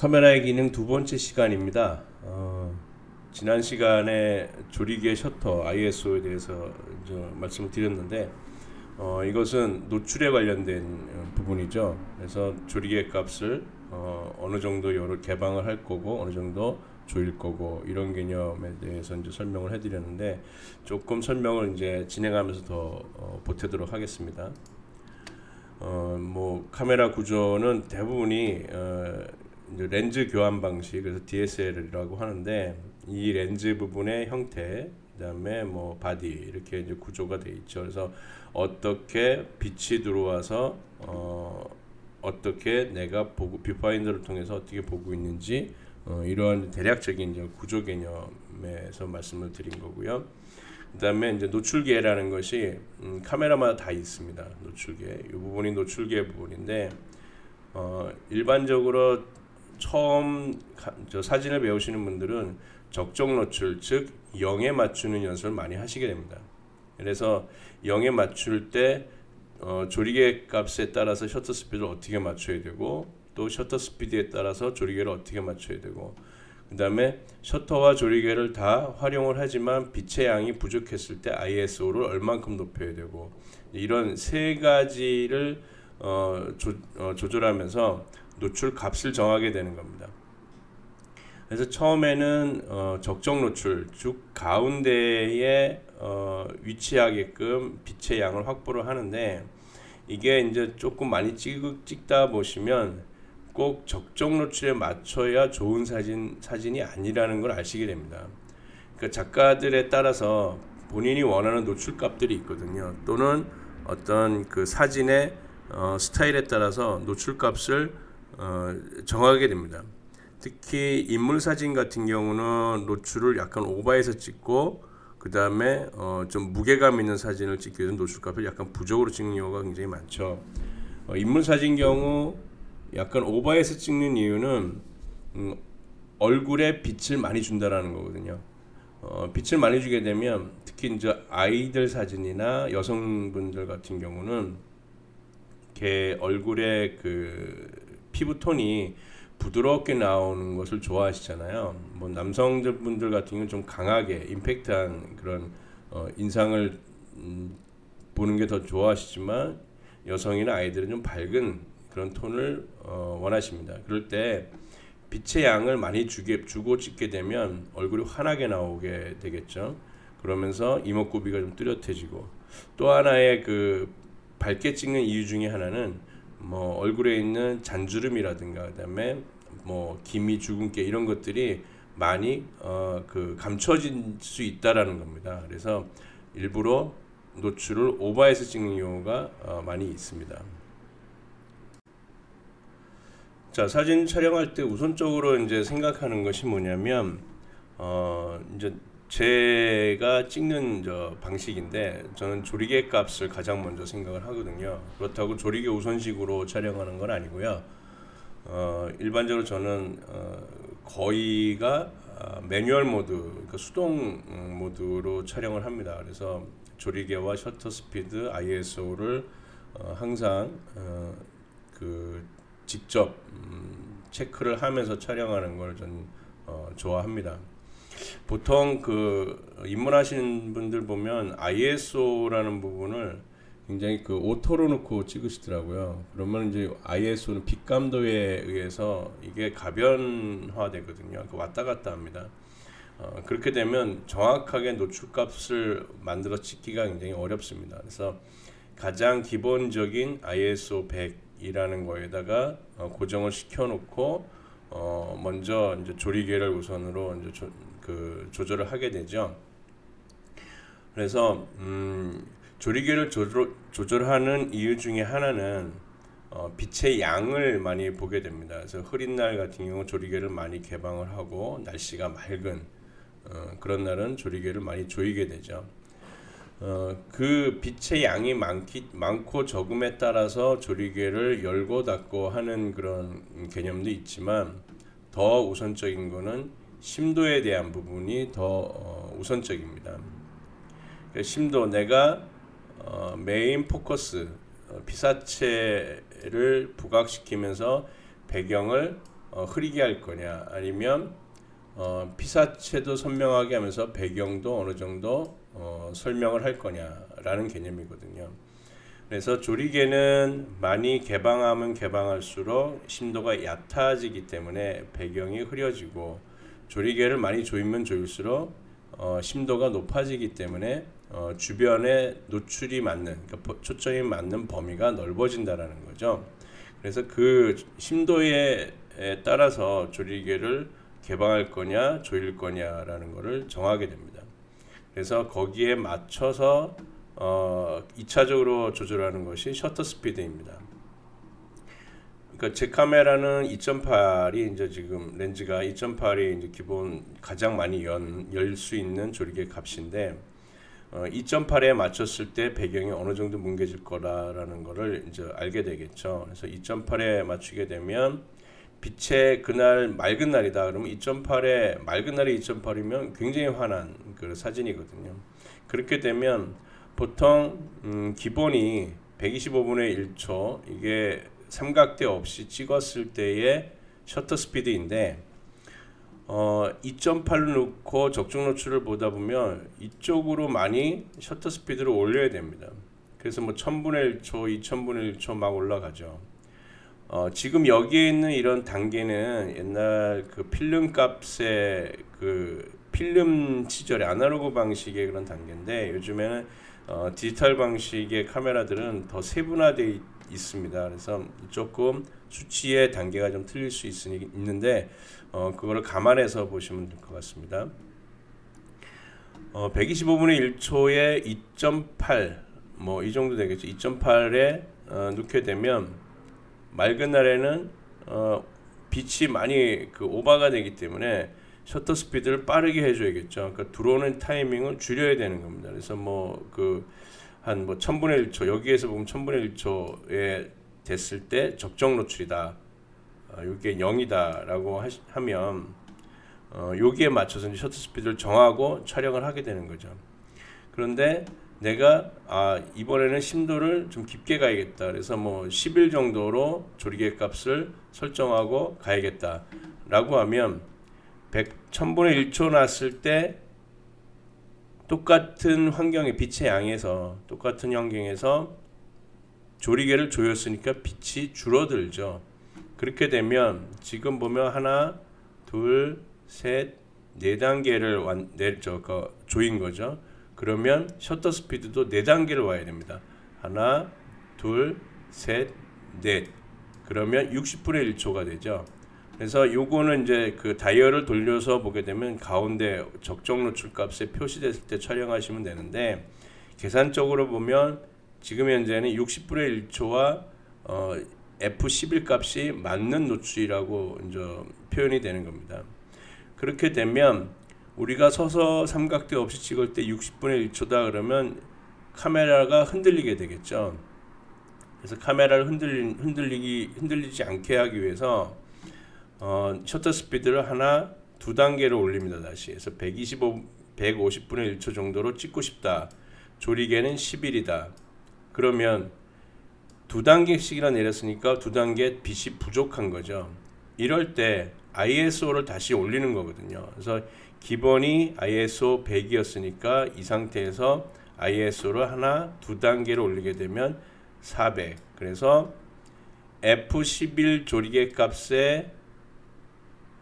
카메라의 기능 두 번째 시간입니다. 지난 시간에 조리개 셔터 ISO에 대해서 말씀을 드렸는데 이것은 노출에 관련된 부분이죠. 그래서 조리개 값을 어느 정도 여러 개방을 할 거고 어느 정도 조일 거고 이런 개념에 대해서 이제 설명을 해드렸는데 조금 설명을 이제 진행하면서 더 보태도록 하겠습니다. 카메라 구조는 대부분이 이제 렌즈 교환 방식, 그래서 DSLR이라고 하는데 이 렌즈 부분의 형태, 그다음에 바디 이렇게 이제 구조가 돼 있죠. 그래서 어떻게 빛이 들어와서 어떻게 내가 뷰파인더를 통해서 어떻게 보고 있는지 이러한 대략적인 이제 구조 개념에서 말씀을 드린 거고요. 그다음에 이제 노출계라는 것이 카메라마다 다 있습니다. 노출계. 이 부분이 노출계 부분인데 일반적으로 처음 사진을 배우시는 분들은 적정 노출, 즉 0에 맞추는 연습을 많이 하시게 됩니다. 그래서 0에 맞출 때 조리개 값에 따라서 셔터 스피드를 어떻게 맞춰야 되고 또 셔터 스피드에 따라서 조리개를 어떻게 맞춰야 되고 그 다음에 셔터와 조리개를 다 활용을 하지만 빛의 양이 부족했을 때 ISO를 얼만큼 높여야 되고 이런 세 가지를 조절하면서 노출 값을 정하게 되는 겁니다. 그래서 처음에는 적정 노출, 즉 가운데에 위치하게끔 빛의 양을 확보를 하는데 이게 이제 조금 많이 찍다 보시면 꼭 적정 노출에 맞춰야 좋은 사진이 아니라는 걸 아시게 됩니다. 그러니까 작가들에 따라서 본인이 원하는 노출 값들이 있거든요. 또는 어떤 그 사진의 스타일에 따라서 노출 값을 정하게 됩니다. 특히 인물 사진 같은 경우는 노출을 약간 오버해서 찍고 그 다음에 좀 무게감 있는 사진을 찍기 위해서 노출값을 약간 부족으로 찍는 경우가 굉장히 많죠. 인물 사진 경우 약간 오버해서 찍는 이유는 얼굴에 빛을 많이 준다라는 거거든요. 빛을 많이 주게 되면 특히 이제 아이들 사진이나 여성분들 같은 경우는 이렇게 얼굴에 그 피부톤이 부드럽게 나오는 것을 좋아하시잖아요. 남성분들 같은 경우는 좀 강하게 임팩트한 그런 인상을 보는 게 더 좋아하시지만 여성이나 아이들은 좀 밝은 그런 톤을 원하십니다. 그럴 때 빛의 양을 많이 주고 찍게 되면 얼굴이 환하게 나오게 되겠죠. 그러면서 이목구비가 좀 뚜렷해지고 또 하나의 그 밝게 찍는 이유 중에 하나는 얼굴에 있는 잔주름이라든가 그다음에 기미, 주근깨 이런 것들이 많이 감춰질 수 있다라는 겁니다. 그래서 일부러 노출을 오버해서 찍는 경우가 많이 있습니다. 자, 사진 촬영할 때 우선적으로 이제 생각하는 것이 뭐냐면 이제 제가 찍는 방식인데 저는 조리개 값을 가장 먼저 생각을 하거든요. 그렇다고 조리개 우선식으로 촬영하는 건 아니고요. 일반적으로 저는 거의가 매뉴얼 모드, 그러니까 수동 모드로 촬영을 합니다. 그래서 조리개와 셔터 스피드, ISO를 항상 직접 체크를 하면서 촬영하는 걸 전 좋아합니다. 보통 입문하시는 분들 보면 ISO라는 부분을 굉장히 오토로 놓고 찍으시더라고요. 그러면 이제 ISO는 빛감도에 의해서 이게 가변화되거든요. 왔다 갔다 합니다. 그렇게 되면 정확하게 노출값을 만들어 찍기가 굉장히 어렵습니다. 그래서 가장 기본적인 ISO 100이라는 거에다가 고정을 시켜놓고 먼저 이제 조리개를 우선으로 이제 조절을 하게 되죠. 그래서 조리개를 조절하는 이유 중에 하나는 빛의 양을 많이 보게 됩니다. 그래서 흐린 날 같은 경우 조리개를 많이 개방을 하고 날씨가 맑은 그런 날은 조리개를 많이 조이게 되죠. 그 빛의 양이 많고 적음에 따라서 조리개를 열고 닫고 하는 그런 개념도 있지만 더 우선적인 거는 심도에 대한 부분이 더 우선적입니다. 심도, 내가 메인 포커스, 피사체를 부각시키면서 배경을 흐리게 할 거냐, 아니면 피사체도 선명하게 하면서 배경도 어느 정도 설명을 할 거냐라는 개념이거든요. 그래서 조리개는 많이 개방하면 개방할수록 심도가 얕아지기 때문에 배경이 흐려지고, 조리개를 많이 조이면 조일수록 심도가 높아지기 때문에 주변에 노출이 맞는, 그러니까 초점이 맞는 범위가 넓어진다라는 거죠. 그래서 그 심도에 따라서 조리개를 개방할 거냐 조일 거냐라는 것을 정하게 됩니다. 그래서 거기에 맞춰서 2차적으로 조절하는 것이 셔터 스피드입니다. 그러니까 제 카메라는 2.8이 이제 지금 렌즈가 2.8이 이제 기본 가장 많이 열 수 있는 조리개 값인데, 2.8에 맞췄을 때 배경이 어느 정도 뭉개질 거라는 거를 이제 알게 되겠죠. 그래서 2.8에 맞추게 되면 빛의 그날 맑은 날이다. 그러면 2.8에 맑은 날이 2.8이면 굉장히 환한 그 사진이거든요. 그렇게 되면 보통 기본이 125분의 1초, 이게 삼각대 없이 찍었을 때의 셔터 스피드인데, 2.8로 놓고 적정 노출을 보다 보면 이쪽으로 많이 셔터 스피드를 올려야 됩니다. 그래서 뭐 1000분의 1초, 2000분의 1초 막 올라가죠. 지금 여기에 있는 이런 단계는 옛날 그 필름 값의 그 필름 시절의 아날로그 방식의 그런 단계인데, 요즘에는 디지털 방식의 카메라들은 더 세분화되어 있습니다. 그래서 조금 수치의 단계가 좀 틀릴 수 있는데 그거를 감안해서 보시면 될 것 같습니다. 125분의 1초에 2.8 뭐 이 정도 되겠죠. 2.8에 넣게 되면 맑은 날에는 빛이 많이 그 오버가 되기 때문에 셔터 스피드를 빠르게 해줘야겠죠. 그러니까 들어오는 타이밍을 줄여야 되는 겁니다. 그래서 뭐 그 한 뭐 1000분의 1초, 여기에서 보면 1000분의 1초에 됐을 때 적정 노출이다. 이게 0이다라고 하면 여기에 맞춰서 이제 셔터 스피드를 정하고 촬영을 하게 되는 거죠. 그런데 내가 이번에는 심도를 좀 깊게 가야겠다. 그래서 뭐 10일 정도로 조리개 값을 설정하고 가야겠다라고 하면 1000분의 1초 났을 때 똑같은 환경의 빛의 양에서 똑같은 환경에서 조리개를 조였으니까 빛이 줄어들죠. 그렇게 되면 지금 보면 하나, 둘, 셋, 네 단계를 조인 거죠. 그러면 셔터 스피드도 4단계를 와야 됩니다. 하나, 둘, 셋, 넷. 그러면 60분의 1초가 되죠. 그래서 요거는 이제 그 다이얼을 돌려서 보게 되면 가운데 적정 노출 값에 표시됐을 때 촬영하시면 되는데, 계산적으로 보면 지금 현재는 60분의 1초와 F11 값이 맞는 노출이라고 이제 표현이 되는 겁니다. 그렇게 되면 우리가 서서 삼각대 없이 찍을 때 60분의 1초다 그러면 카메라가 흔들리게 되겠죠. 그래서 카메라를 흔들리지 않게 하기 위해서 셔터 스피드를 하나, 2단계로 올립니다. 다시. 그래서 150분의 1초 정도로 찍고 싶다. 조리개는 10일이다. 그러면 2단계씩이나 내렸으니까 2단계 빛이 부족한 거죠. 이럴 때 ISO를 다시 올리는 거거든요. 그래서 기본이 ISO 100이었으니까 이 상태에서 ISO를 하나, 2단계로 올리게 되면 400. 그래서 F11 조리개 값에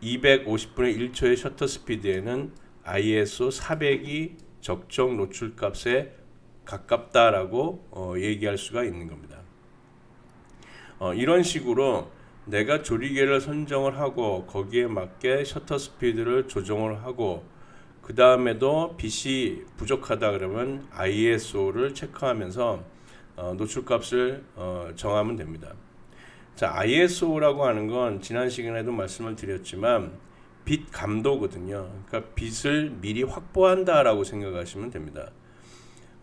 250분의 1초의 셔터 스피드에는 ISO 400이 적정 노출 값에 가깝다라고 얘기할 수가 있는 겁니다. 이런 식으로 내가 조리개를 선정을 하고 거기에 맞게 셔터 스피드를 조정을 하고, 그 다음에도 빛이 부족하다 그러면 ISO를 체크하면서 노출 값을 정하면 됩니다. 자, ISO라고 하는 건 지난 시간에도 말씀을 드렸지만 빛 감도거든요. 그러니까 빛을 미리 확보한다라고 생각하시면 됩니다.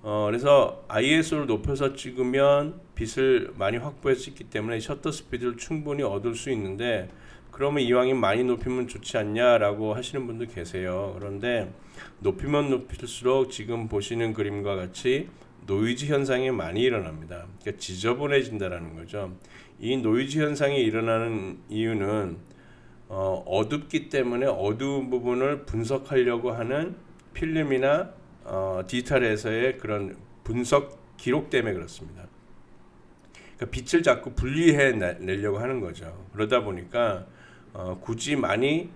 그래서 ISO를 높여서 찍으면 빛을 많이 확보해서 찍기 때문에 셔터 스피드를 충분히 얻을 수 있는데, 그러면 이왕이 많이 높이면 좋지 않냐라고 하시는 분도 계세요. 그런데 높이면 높일수록 지금 보시는 그림과 같이 노이즈 현상이 많이 일어납니다. 그러니까 지저분해진다라는 거죠. 이 노이즈 현상이 일어나는 이유는 어둡기 때문에 어두운 부분을 분석하려고 하는 필름이나 디지털에서의 그런 분석 기록 때문에 그렇습니다. 그러니까 빛을 자꾸 분리해 내려고 하는 거죠. 그러다 보니까 굳이 많이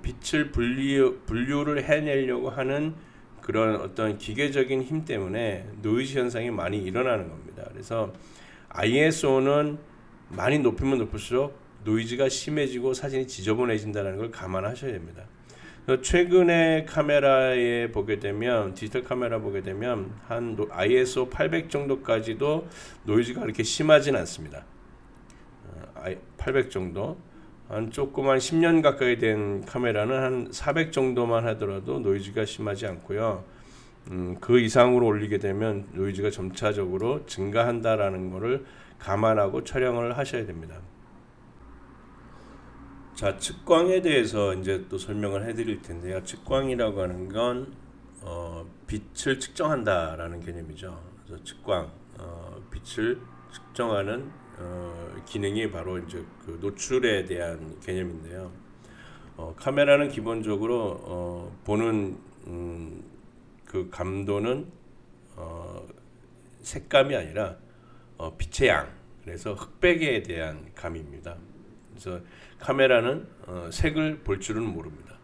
빛을 분류를 해내려고 하는 그런 어떤 기계적인 힘 때문에 노이즈 현상이 많이 일어나는 겁니다. 그래서 ISO는 많이 높이면 높을수록 노이즈가 심해지고 사진이 지저분해진다는 걸 감안하셔야 됩니다. 최근에 카메라에 보게 되면 디지털 카메라 보게 되면 한 ISO 800 정도까지도 노이즈가 그렇게 심하진 않습니다. 800 정도. 한 조그만 10년 가까이 된 카메라는 한 400 정도만 하더라도 노이즈가 심하지 않고요. 그 이상으로 올리게 되면 노이즈가 점차적으로 증가한다라는 것을 감안하고 촬영을 하셔야 됩니다. 자, 측광에 대해서 이제 또 설명을 해드릴 텐데요. 측광이라고 하는 건 빛을 측정한다라는 개념이죠. 그래서 측광, 빛을 측정하는 기능이 바로 이제 그 노출에 대한 개념인데요. 카메라는 기본적으로 보는 그 감도는 색감이 아니라 빛의 양, 그래서 흑백에 대한 감입니다. 그래서 카메라는 색을 볼 줄은 모릅니다.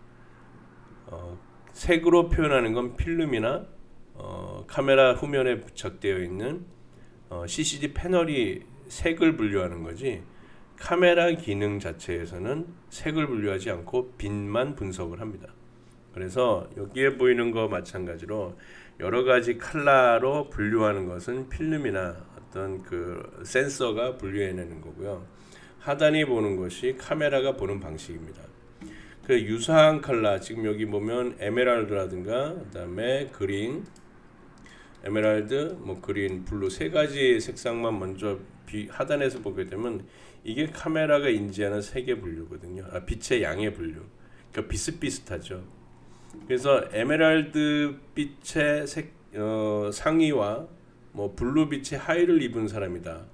색으로 표현하는 건 필름이나 카메라 후면에 부착되어 있는 CCD 패널이 색을 분류하는 거지, 카메라 기능 자체에서는 색을 분류하지 않고 빛만 분석을 합니다. 그래서 여기에 보이는 거 마찬가지로 여러 가지 컬러로 분류하는 것은 필름이나 어떤 그 센서가 분류해내는 거고요. 하단에 보는 것이 카메라가 보는 방식입니다. 그 유사한 컬러, 지금 여기 보면 에메랄드라든가 그다음에 그린, 에메랄드, 그린, 블루 세 가지 색상만 먼저 하단에서 보게 되면 이게 카메라가 인지하는 색의 분류거든요. 빛의 양의 분류. 그러니까 비슷비슷하죠. 그래서 에메랄드 빛의 상의와 블루 빛의 하의를 입은 사람이다.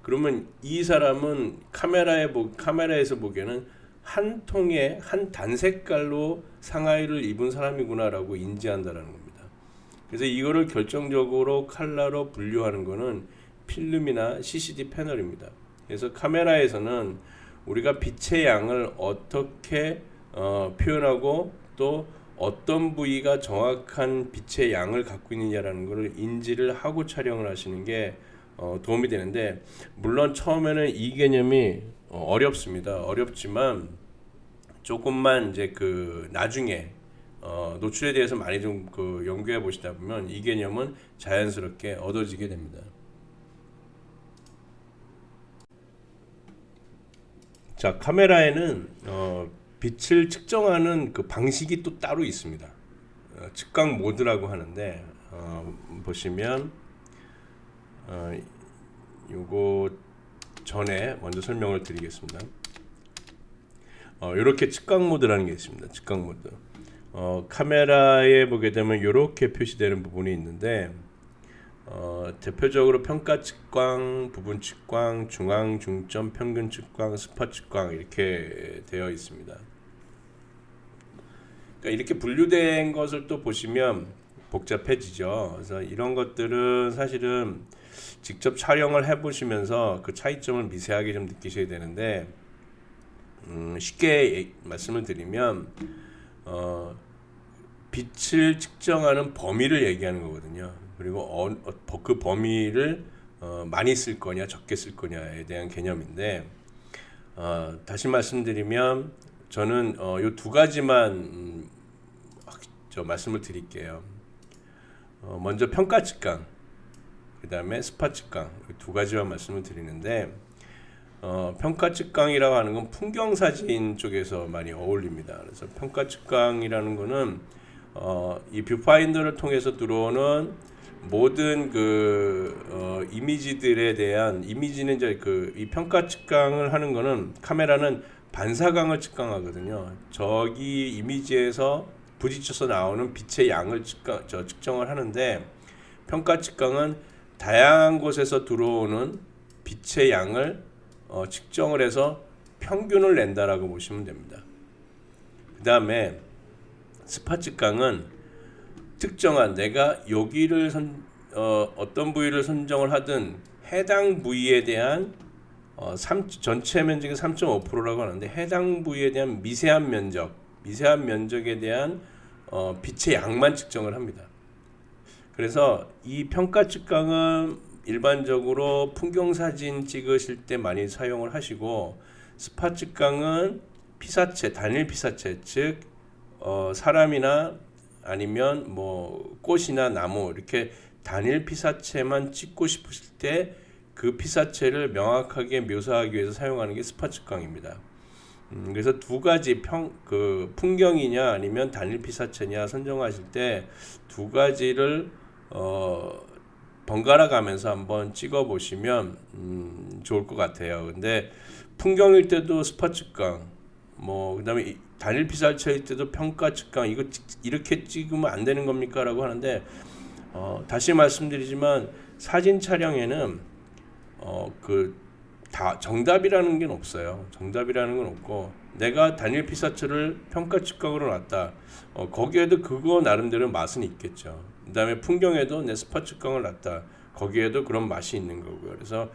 그러면 이 사람은 카메라에서 보기에는 한 통에 한 단색깔로 상하의를 입은 사람이구나라고 인지한다라는 겁니다. 그래서 이거를 결정적으로 컬러로 분류하는 거는 필름이나 CCD 패널입니다. 그래서 카메라에서는 우리가 빛의 양을 어떻게 표현하고 또 어떤 부위가 정확한 빛의 양을 갖고 있느냐라는 것을 인지를 하고 촬영을 하시는 게 도움이 되는데, 물론 처음에는 이 개념이 어렵습니다. 어렵지만 조금만 이제 그 나중에 노출에 대해서 많이 좀 연구해 보시다 보면 이 개념은 자연스럽게 얻어지게 됩니다. 자, 카메라에는 빛을 측정하는 그 방식이 또 따로 있습니다. 측광 모드라고 하는데 보시면 요거 전에 먼저 설명을 드리겠습니다. 이렇게 측광 모드라는 게 있습니다. 측광 모드. 카메라에 보게 되면 이렇게 표시되는 부분이 있는데 대표적으로 평가 측광, 부분 측광, 중앙, 중점, 평균 측광, 스팟 측광 이렇게 되어 있습니다. 그러니까 이렇게 분류된 것을 또 보시면 복잡해지죠. 그래서 이런 것들은 사실은 직접 촬영을 해보시면서 그 차이점을 미세하게 좀 느끼셔야 되는데, 쉽게 말씀을 드리면 빛을 측정하는 범위를 얘기하는 거거든요. 그리고 그 범위를 많이 쓸 거냐 적게 쓸 거냐에 대한 개념인데, 다시 말씀드리면 저는 이 두 가지만 말씀을 드릴게요. 먼저 평가 측광, 그 다음에 스팟 측광, 두 가지만 말씀을 드리는데, 평가 측광이라고 하는 건 풍경 사진 쪽에서 많이 어울립니다. 그래서 평가 측광이라는 거는 이 뷰파인더를 통해서 들어오는 모든 이미지들에 대한 이미지는 이제 이 평가 측광을 하는 거는, 카메라는 반사광을 측광하거든요. 저기 이미지에서 부딪혀서 나오는 빛의 양을 측정을 하는데, 평가 측광은 다양한 곳에서 들어오는 빛의 양을 측정을 해서 평균을 낸다라고 보시면 됩니다. 그 다음에 스팟 직강은 특정한 내가 여기를 어떤 부위를 선정을 하든 해당 부위에 대한 전체 면적의 3.5%라고 하는데 해당 부위에 대한 미세한 면적에 대한 빛의 양만 측정을 합니다. 그래서 이 평가 측강은 일반적으로 풍경 사진 찍으실 때 많이 사용을 하시고, 스팟 측강은 피사체, 단일 피사체, 즉 사람이나 아니면 뭐 꽃이나 나무 이렇게 단일 피사체만 찍고 싶으실 때 그 피사체를 명확하게 묘사하기 위해서 사용하는 게 스팟 측강입니다. 그래서 두 가지 풍경이냐 아니면 단일 피사체냐 선정하실 때 두 가지를 번갈아 가면서 한번 찍어 보시면 좋을 것 같아요. 근데 풍경일 때도 스팟 측강, 그다음에 단일 피사체일 때도 평가 측강, 이거 이렇게 찍으면 안 되는 겁니까라고 하는데, 다시 말씀드리지만 사진 촬영에는 다 정답이라는 게 없어요. 정답이라는 건 없고, 내가 단일 피사체를 평가 측강으로 놨다. 거기에도 그거 나름대로 맛은 있겠죠. 그다음에 풍경에도 내 스팟 측강을 놨다. 거기에도 그런 맛이 있는 거고요. 그래서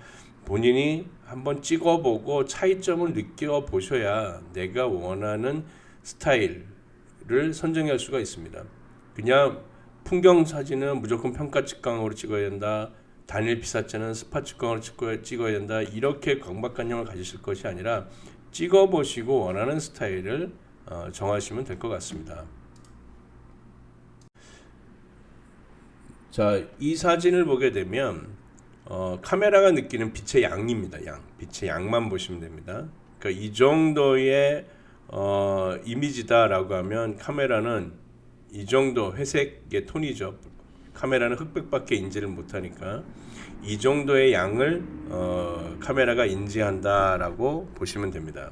본인이 한번 찍어보고 차이점을 느껴보셔야 내가 원하는 스타일을 선정할 수가 있습니다. 그냥 풍경 사진은 무조건 평가 측강으로 찍어야 된다, 단일 피사체는 스팟 측강으로 찍어야 된다, 이렇게 강박관념을 가지실 것이 아니라 찍어보시고 원하는 스타일을 정하시면 될 것 같습니다. 자, 이 사진을 보게 되면 카메라가 느끼는 빛의 양입니다. 빛의 양만 보시면 됩니다. 그러니까 이 정도의 이미지다라고 하면 카메라는 이 정도 회색의 톤이죠. 카메라는 흑백밖에 인지를 못하니까 이 정도의 양을 카메라가 인지한다라고 보시면 됩니다.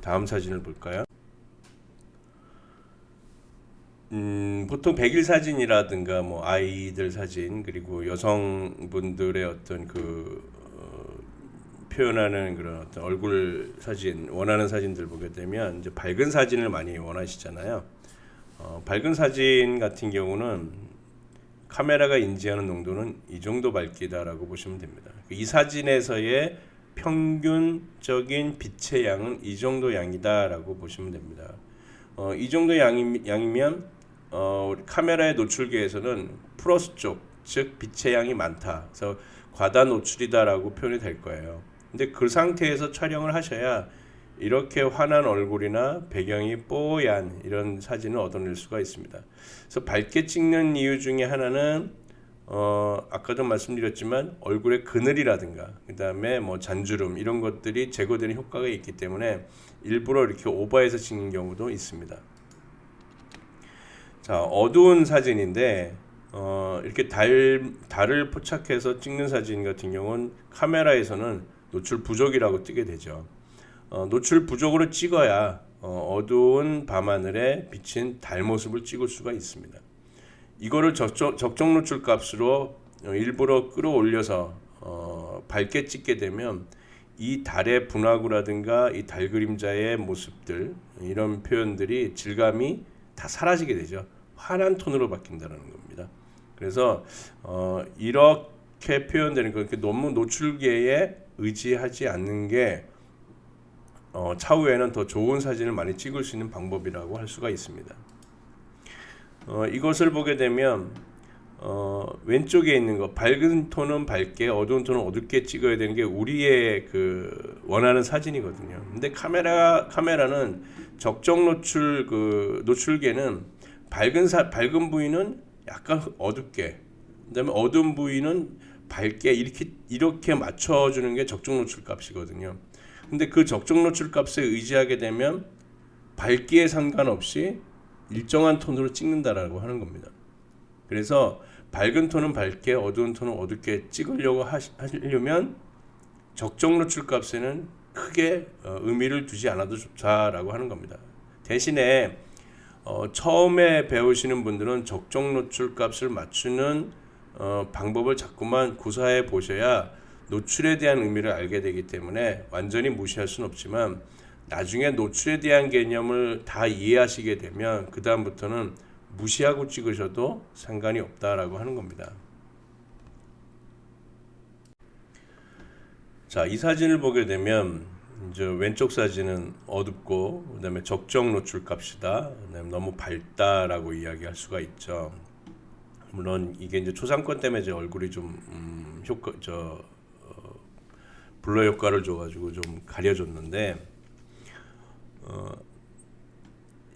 다음 사진을 볼까요? 보통 백일 사진이라든가 아이들 사진, 그리고 여성분들의 어떤 표현하는 그런 어떤 얼굴 사진, 원하는 사진들 보게 되면 이제 밝은 사진을 많이 원하시잖아요. 밝은 사진 같은 경우는 카메라가 인지하는 농도는 이 정도 밝기다라고 보시면 됩니다. 이 사진에서의 평균적인 빛의 양은 이 정도 양이다라고 보시면 됩니다. 이 정도 양이면 카메라의 노출계에서는 플러스 쪽, 즉 빛의 양이 많다, 그래서 과다 노출이다라고 표현이 될 거예요. 근데 그 상태에서 촬영을 하셔야 이렇게 환한 얼굴이나 배경이 뽀얀 이런 사진을 얻어낼 수가 있습니다. 그래서 밝게 찍는 이유 중에 하나는 아까도 말씀드렸지만 얼굴의 그늘이라든가 그 다음에 잔주름 이런 것들이 제거되는 효과가 있기 때문에 일부러 이렇게 오버해서 찍는 경우도 있습니다. 자, 어두운 사진인데 이렇게 달을 포착해서 찍는 사진 같은 경우는 카메라에서는 노출 부족이라고 뜨게 되죠. 노출 부족으로 찍어야 어두운 밤하늘에 비친 달 모습을 찍을 수가 있습니다. 이거를 적정 노출 값으로 일부러 끌어올려서 밝게 찍게 되면 이 달의 분화구라든가 이 달 그림자의 모습들, 이런 표현들이 질감이 다 사라지게 되죠. 환한 톤으로 바뀐다는 겁니다. 그래서 이렇게 표현되는 거, 너무 노출계에 의지하지 않는 게 차후에는 더 좋은 사진을 많이 찍을 수 있는 방법이라고 할 수가 있습니다. 이것을 보게 되면 왼쪽에 있는 거, 밝은 톤은 밝게, 어두운 톤은 어둡게 찍어야 되는 게 우리의 원하는 사진이거든요. 근데 카메라는 적정 노출 노출계는 밝은 부위는 약간 어둡게, 그다음에 어두운 부위는 밝게 이렇게 맞춰주는 게 적정 노출 값이거든요. 근데 그 적정 노출 값에 의지하게 되면 밝기에 상관없이 일정한 톤으로 찍는다라고 하는 겁니다. 그래서 밝은 톤은 밝게, 어두운 톤은 어둡게 찍으려고 하려면 적정 노출 값에는 크게 의미를 두지 않아도 좋다라고 하는 겁니다. 대신에 처음에 배우시는 분들은 적정 노출 값을 맞추는 방법을 자꾸만 구사해 보셔야 노출에 대한 의미를 알게 되기 때문에 완전히 무시할 수는 없지만 나중에 노출에 대한 개념을 다 이해하시게 되면 그 다음부터는 무시하고 찍으셔도 상관이 없다라고 하는 겁니다. 자, 이 사진을 보게 되면 이제 왼쪽 사진은 어둡고 그다음에 적정 노출 값이다. 그다음에 너무 밝다라고 이야기할 수가 있죠. 물론 이게 이제 초상권 때문에 제 얼굴이 좀 블러 효과를 줘가지고 좀 가려졌는데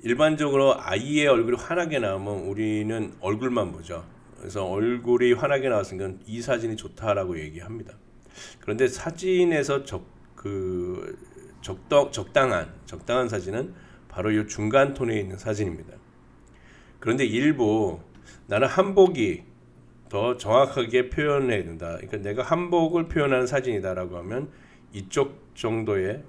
일반적으로 아이의 얼굴이 환하게 나오면 우리는 얼굴만 보죠. 그래서 얼굴이 환하게 나왔으니까 이 사진이 좋다라고 얘기합니다. 그런데 사진에서 적당한 사진은 바로 이 중간 톤에 있는 사진입니다. 그런데 일부 나는 한복이 더 정확하게 표현해야 된다. 그러니까 내가 한복을 표현하는 사진이다라고 하면 이쪽 정도의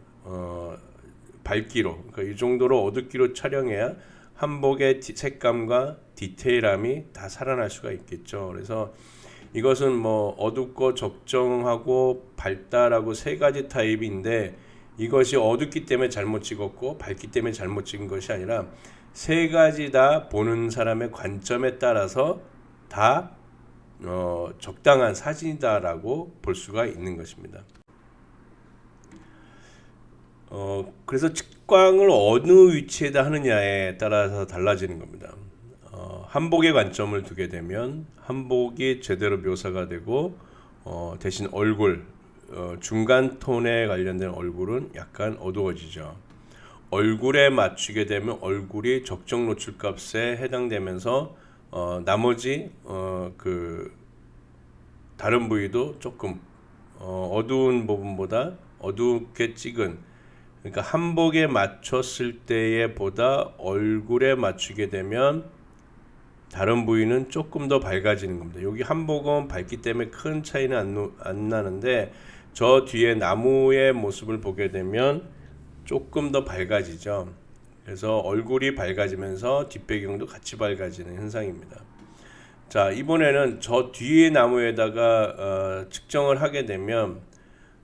밝기로, 그러니까 이 정도로 어둡기로 촬영해야 한복의 색감과 디테일함이 다 살아날 수가 있겠죠. 그래서 이것은 뭐 어둡고 적정하고 밝다라고 세 가지 타입인데 이것이 어둡기 때문에 잘못 찍었고 밝기 때문에 잘못 찍은 것이 아니라 세 가지 다 보는 사람의 관점에 따라서 다 적당한 사진이다라고 볼 수가 있는 것입니다. 그래서 측광을 어느 위치에다 하느냐에 따라서 달라지는 겁니다. 한복의 관점을 두게 되면 한복이 제대로 묘사가 되고 대신 얼굴 중간 톤에 관련된 얼굴은 약간 어두워지죠. 얼굴에 맞추게 되면 얼굴이 적정 노출 값에 해당되면서 나머지 그 다른 부위도 조금 어두운 부분보다 어둡게 찍은, 그러니까 한복에 맞췄을 때에 보다 얼굴에 맞추게 되면 다른 부위는 조금 더 밝아지는 겁니다. 여기 한복은 밝기 때문에 큰 차이는 안 나는데 저 뒤에 나무의 모습을 보게 되면 조금 더 밝아지죠. 그래서 얼굴이 밝아지면서 뒷배경도 같이 밝아지는 현상입니다. 자, 이번에는 저 뒤에 나무에다가 측정을 하게 되면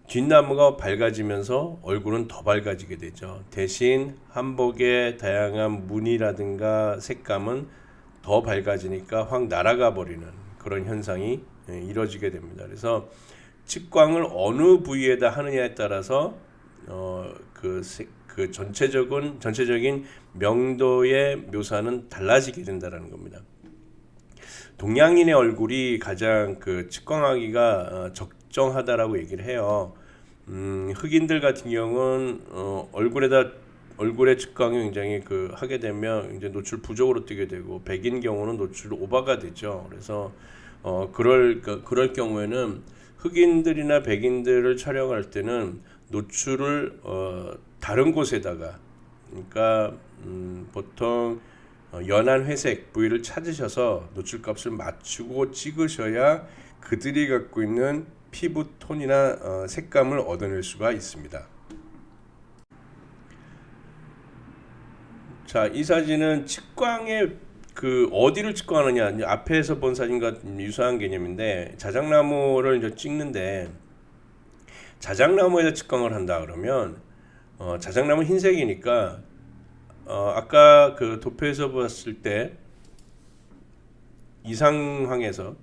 뒷나무가 밝아지면서 얼굴은 더 밝아지게 되죠. 대신 한복의 다양한 무늬라든가 색감은 더 밝아지니까 확 날아가 버리는 그런 현상이 이루어지게 됩니다. 그래서 측광을 어느 부위에다 하느냐에 따라서 그 전체적인 명도의 묘사는 달라지게 된다는 겁니다. 동양인의 얼굴이 가장 그 측광하기가 적정하다라고 얘기를 해요. 흑인들 같은 경우는 얼굴에 측광이 굉장히 하게 되면 이제 노출 부족으로 뜨게 되고, 백인 경우는 노출 오버가 되죠. 그래서 그럴 경우에는 흑인들이나 백인들을 촬영할 때는 노출을 다른 곳에다가, 그러니까 보통 연한 회색 부위를 찾으셔서 노출값을 맞추고 찍으셔야 그들이 갖고 있는 피부 톤이나 색감을 얻어낼 수가 있습니다. 자, 이 사진은 측광의 어디를 측광하느냐, 앞에서 본 사진과 유사한 개념인데, 자작나무를 이제 찍는데 자작나무에다 측광을 한다 그러면 자작나무 흰색이니까 아까 그 도표에서 봤을 때 이 상황에서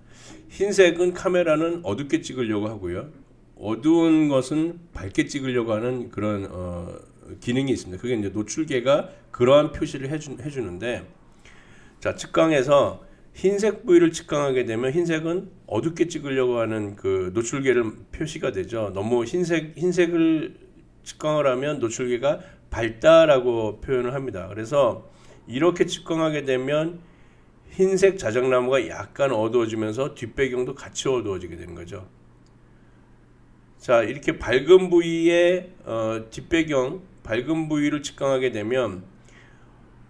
흰색은 카메라는 어둡게 찍으려고 하고요, 어두운 것은 밝게 찍으려고 하는 그런 기능이 있습니다. 그게 이제 노출계가 그러한 표시를 해주는데, 자, 측광에서 흰색 부위를 측광하게 되면 흰색은 어둡게 찍으려고 하는 그 노출계를 표시가 되죠. 너무 흰색을 측광을 하면 노출계가 밝다라고 표현을 합니다. 그래서 이렇게 측광하게 되면 흰색 자작나무가 약간 어두워지면서 뒷배경도 같이 어두워지게 되는 거죠. 자, 이렇게 밝은 부위의 뒷배경, 밝은 부위를 측광하게 되면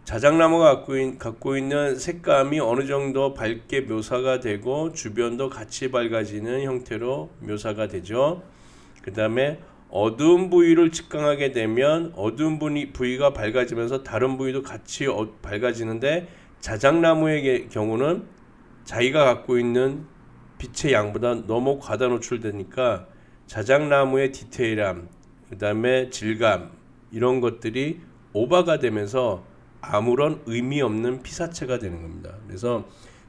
자작나무가 갖고 있는 색감이 어느 정도 밝게 묘사가 되고 주변도 같이 밝아지는 형태로 묘사가 되죠. 그 다음에 어두운 부위를 측광하게 되면 어두운 부위가 밝아지면서 다른 부위도 같이 밝아지는데, 자작나무의 경우는 자기가 갖고 있는 빛의 양보다 너무 과다 노출되니까 자작나무의 디테일함, 그 다음에 질감, 이런 것들이 오버가 되면서 아무런 의미 없는 피사체가 되는 겁니다. 그래서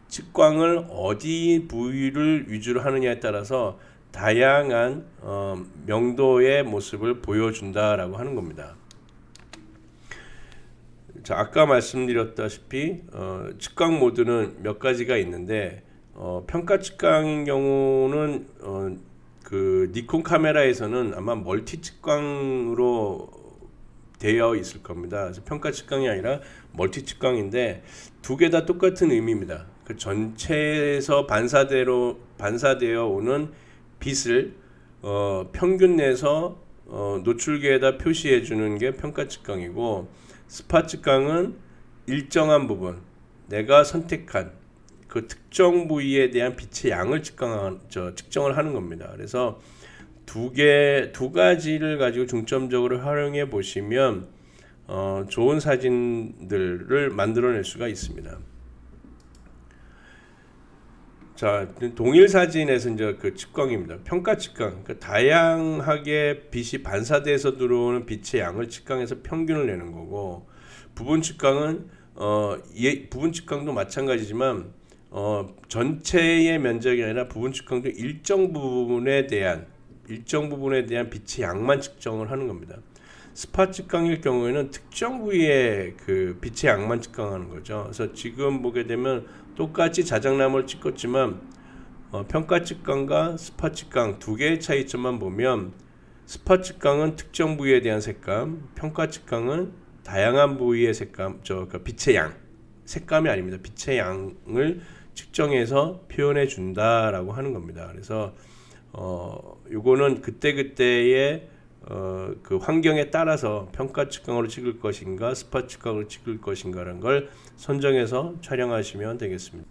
측광을 어디 부위를 위주로 하느냐에 따라서 다양한 명도의 모습을 보여준다라고 하는 겁니다. 자, 아까 말씀드렸다시피 측광 모드는 몇 가지가 있는데 평가 측광인 경우는 그 니콘 카메라에서는 아마 멀티 측광으로 되어 있을 겁니다. 그래서 평가 측광이 아니라 멀티 측광인데 두 개 다 똑같은 의미입니다. 그 전체에서 반사되어 오는 빛을 평균 내서 노출계에다 표시해 주는 게 평가 측광이고, 스팟 측광은 일정한 부분, 내가 선택한 그 특정 부위에 대한 빛의 양을 측정을 하는 겁니다. 그래서 두 가지를 가지고 중점적으로 활용해 보시면 좋은 사진들을 만들어낼 수가 있습니다. 자, 동일 사진에서 이제 그 측광입니다. 평가 측광, 그러니까 다양하게 빛이 반사돼서 들어오는 빛의 양을 측광해서 평균을 내는 거고, 부분 측광은 부분 측광도 마찬가지지만 전체의 면적이 아니라 부분 측광도 일정 부분에 대한 빛의 양만 측정을 하는 겁니다. 스팟 측광일 경우에는 특정 부위의 그 빛의 양만 측광하는 거죠. 그래서 지금 보게 되면 똑같이 자작나무를 찍었지만 평가 측광과 스팟 측광 두 개의 차이점만 보면, 스팟 측광은 특정 부위에 대한 색감, 평가 측광은 다양한 부위의 색감, 그러니까 빛의 양, 색감이 아닙니다. 빛의 양을 측정해서 표현해 준다라고 하는 겁니다. 그래서 요거는 그때그때의 그 환경에 따라서 평가 측광으로 찍을 것인가 스팟 측광으로 찍을 것인가라는 걸 선정해서 촬영하시면 되겠습니다.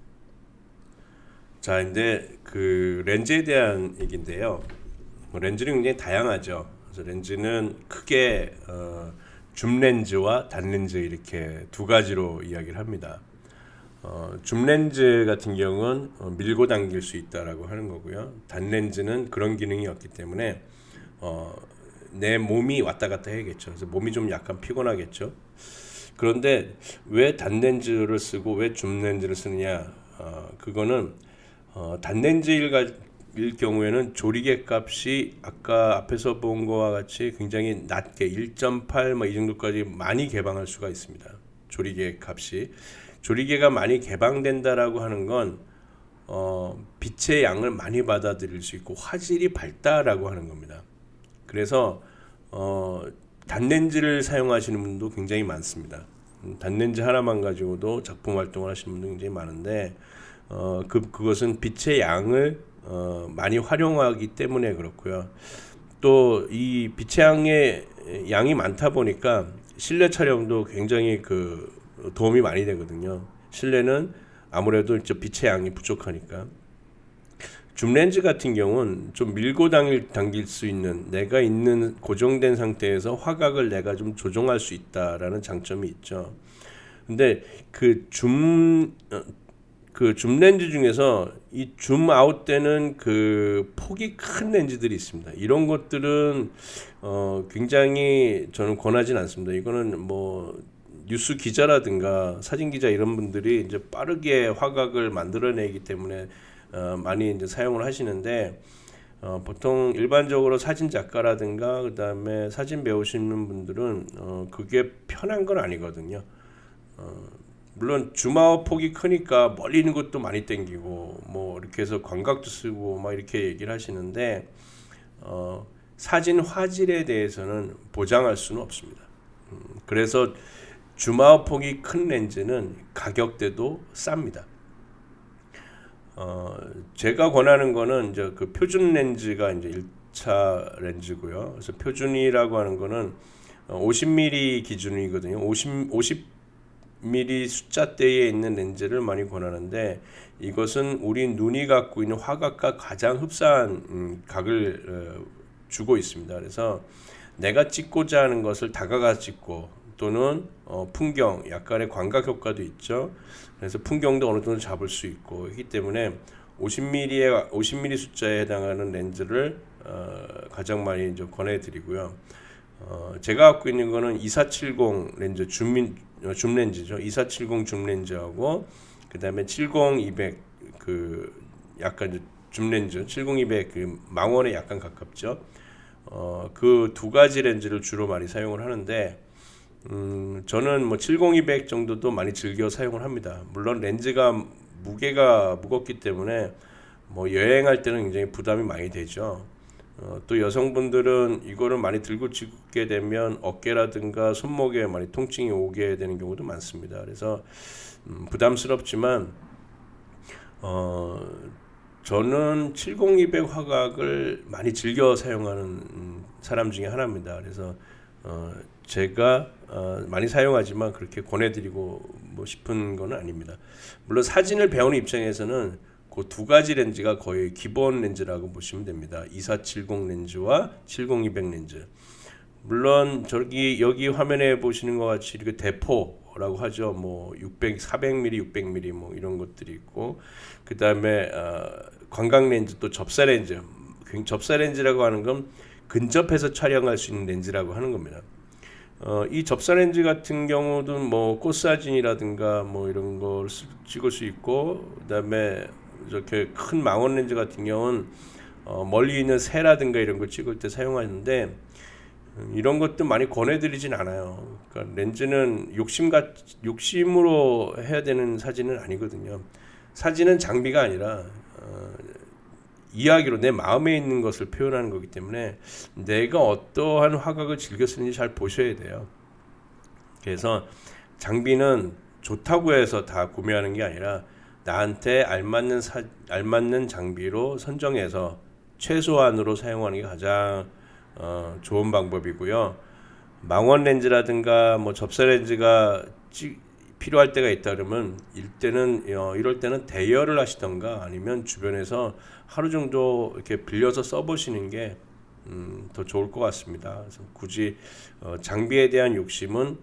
자, 이제 그 렌즈에 대한 얘기인데요. 렌즈는 굉장히 다양하죠. 그래서 렌즈는 크게 줌 렌즈와 단 렌즈 이렇게 두 가지로 이야기를 합니다. 줌 렌즈 같은 경우는 밀고 당길 수 있다라고 하는 거고요. 단 렌즈는 그런 기능이 없기 때문에 내 몸이 왔다 갔다 해야겠죠. 그래서 몸이 좀 약간 피곤하겠죠. 그런데 왜 단 렌즈를 쓰고 왜 줌 렌즈를 쓰느냐? 그거는 단 렌즈일 경우에는 조리개 값이 아까 앞에서 본 거와 같이 굉장히 낮게 1.8 이 정도까지 많이 개방할 수가 있습니다. 조리개 값이. 조리개가 많이 개방된다라고 하는 건 빛의 양을 많이 받아들일 수 있고 화질이 밝다라고 하는 겁니다. 그래서 단렌즈를 사용하시는 분도 굉장히 많습니다. 단렌즈 하나만 가지고도 작품 활동을 하시는 분도 굉장히 많은데 그것은 빛의 양을 많이 활용하기 때문에 그렇고요. 또 이 빛의 양이 많다 보니까 실내 촬영도 굉장히 그 도움이 많이 되거든요. 실내는 아무래도 빛의 양이 부족하니까. 줌 렌즈 같은 경우는 좀 밀고 당길 수 있는, 내가 있는 고정된 상태에서 화각을 내가 좀 조정할 수 있다라는 장점이 있죠. 근데 그 줌 렌즈 중에서 이 줌 아웃 되는 그 폭이 큰 렌즈들이 있습니다. 이런 것들은 굉장히 저는 권하진 않습니다. 이거는 뭐 뉴스 기자라든가 사진 기자 이런 분들이 이제 빠르게 화각을 만들어내기 때문에 많이 이제 사용을 하시는데, 보통 일반적으로 사진 작가라든가 그다음에 사진 배우시는 분들은 그게 편한 건 아니거든요. 물론 줌아웃 폭이 크니까 멀리 있는 것도 많이 땡기고 뭐 이렇게 해서 광각도 쓰고 막 이렇게 얘기를 하시는데 사진 화질에 대해서는 보장할 수는 없습니다. 그래서 줌아웃 폭이 큰 렌즈는 가격대도 쌉니다. 제가 권하는 거는 이제 그 표준 렌즈가 이제 1차 렌즈고요. 그래서 표준이라고 하는 거는 50mm 기준이거든요. 50mm 숫자대에 있는 렌즈를 많이 권하는데, 이것은 우리 눈이 갖고 있는 화각과 가장 흡사한 각을 주고 있습니다. 그래서 내가 찍고자 하는 것을 다가가 찍고, 또는 풍경, 약간의 광각 효과도 있죠. 그래서 풍경도 어느 정도 잡을 수 있고 하기 때문에 50mm 숫자에 해당하는 렌즈를 가장 많이 이제 권해드리고요. 제가 갖고 있는 거는 2470 렌즈 줌 렌즈죠. 2470 줌 렌즈하고 그다음에 70-200 그 약간 줌 렌즈 70-200 그 망원에 약간 가깝죠. 그 두 가지 렌즈를 주로 많이 사용을 하는데 저는 뭐 70-200 정도도 많이 즐겨 사용을 합니다. 물론 렌즈가 무게가 무겁기 때문에 뭐 여행할 때는 굉장히 부담이 많이 되죠. 또 여성분들은 이거를 많이 들고 찍게 되면 어깨라든가 손목에 많이 통증이 오게 되는 경우도 많습니다. 그래서 부담스럽지만 저는 70-200 화각을 많이 즐겨 사용하는 사람 중에 하나입니다. 그래서 제가 많이 사용하지만 그렇게 권해드리고 뭐 싶은 건 아닙니다. 물론 사진을 배우는 입장에서는 그 두 가지 렌즈가 거의 기본 렌즈라고 보시면 됩니다. 2470 렌즈와 70-200 렌즈. 물론 여기 화면에 보시는 것 같이 이렇게 대포라고 하죠. 뭐 600, 400mm, 600mm 뭐 이런 것들이 있고 그 다음에 광각 렌즈 또 접사 렌즈. 접사 렌즈라고 하는 건 근접해서 촬영할 수 있는 렌즈라고 하는 겁니다. 이 접사 렌즈 같은 경우도 뭐 꽃사진이라든가 뭐 이런 걸 찍을 수 있고 그다음에 이렇게 큰 망원 렌즈 같은 경우는 멀리 있는 새라든가 이런 걸 찍을 때 사용하는데 이런 것도 많이 권해드리진 않아요. 그러니까 렌즈는 욕심으로 해야 되는 사진은 아니거든요. 사진은 장비가 아니라 이야기로 내 마음에 있는 것을 표현하는 거기 때문에 내가 어떠한 화각을 즐겨 쓰는지 잘 보셔야 돼요. 그래서 장비는 좋다고 해서 다 구매하는 게 아니라 나한테 알맞는 장비로 선정해서 최소한으로 사용하는 게 가장 좋은 방법이고요. 망원 렌즈라든가 뭐 접사 렌즈가 필요할 때가 있다 그러면 이럴 때는 대여를 하시던가 아니면 주변에서 하루 정도 이렇게 빌려서 써보시는 게 더 좋을 것 같습니다. 그래서 굳이 장비에 대한 욕심은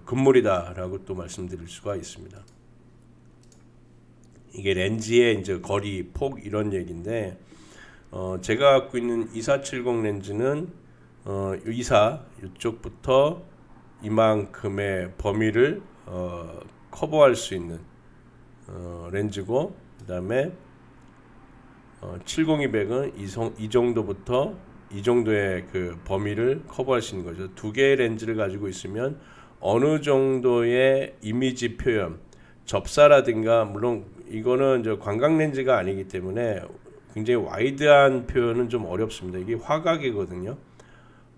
금물이다라고 또 말씀드릴 수가 있습니다. 이게 렌즈의 이제 거리, 폭 이런 얘기인데 제가 갖고 있는 2470 렌즈는 이쪽부터 이만큼의 범위를 커버할 수 있는 렌즈고 그다음에 70-200은 이 정도부터 이 정도의 그 범위를 커버할 수 있는 거죠. 두 개의 렌즈를 가지고 있으면 어느 정도의 이미지 표현, 접사라든가 물론 이거는 이제 광각 렌즈가 아니기 때문에 굉장히 와이드한 표현은 좀 어렵습니다. 이게 화각이거든요.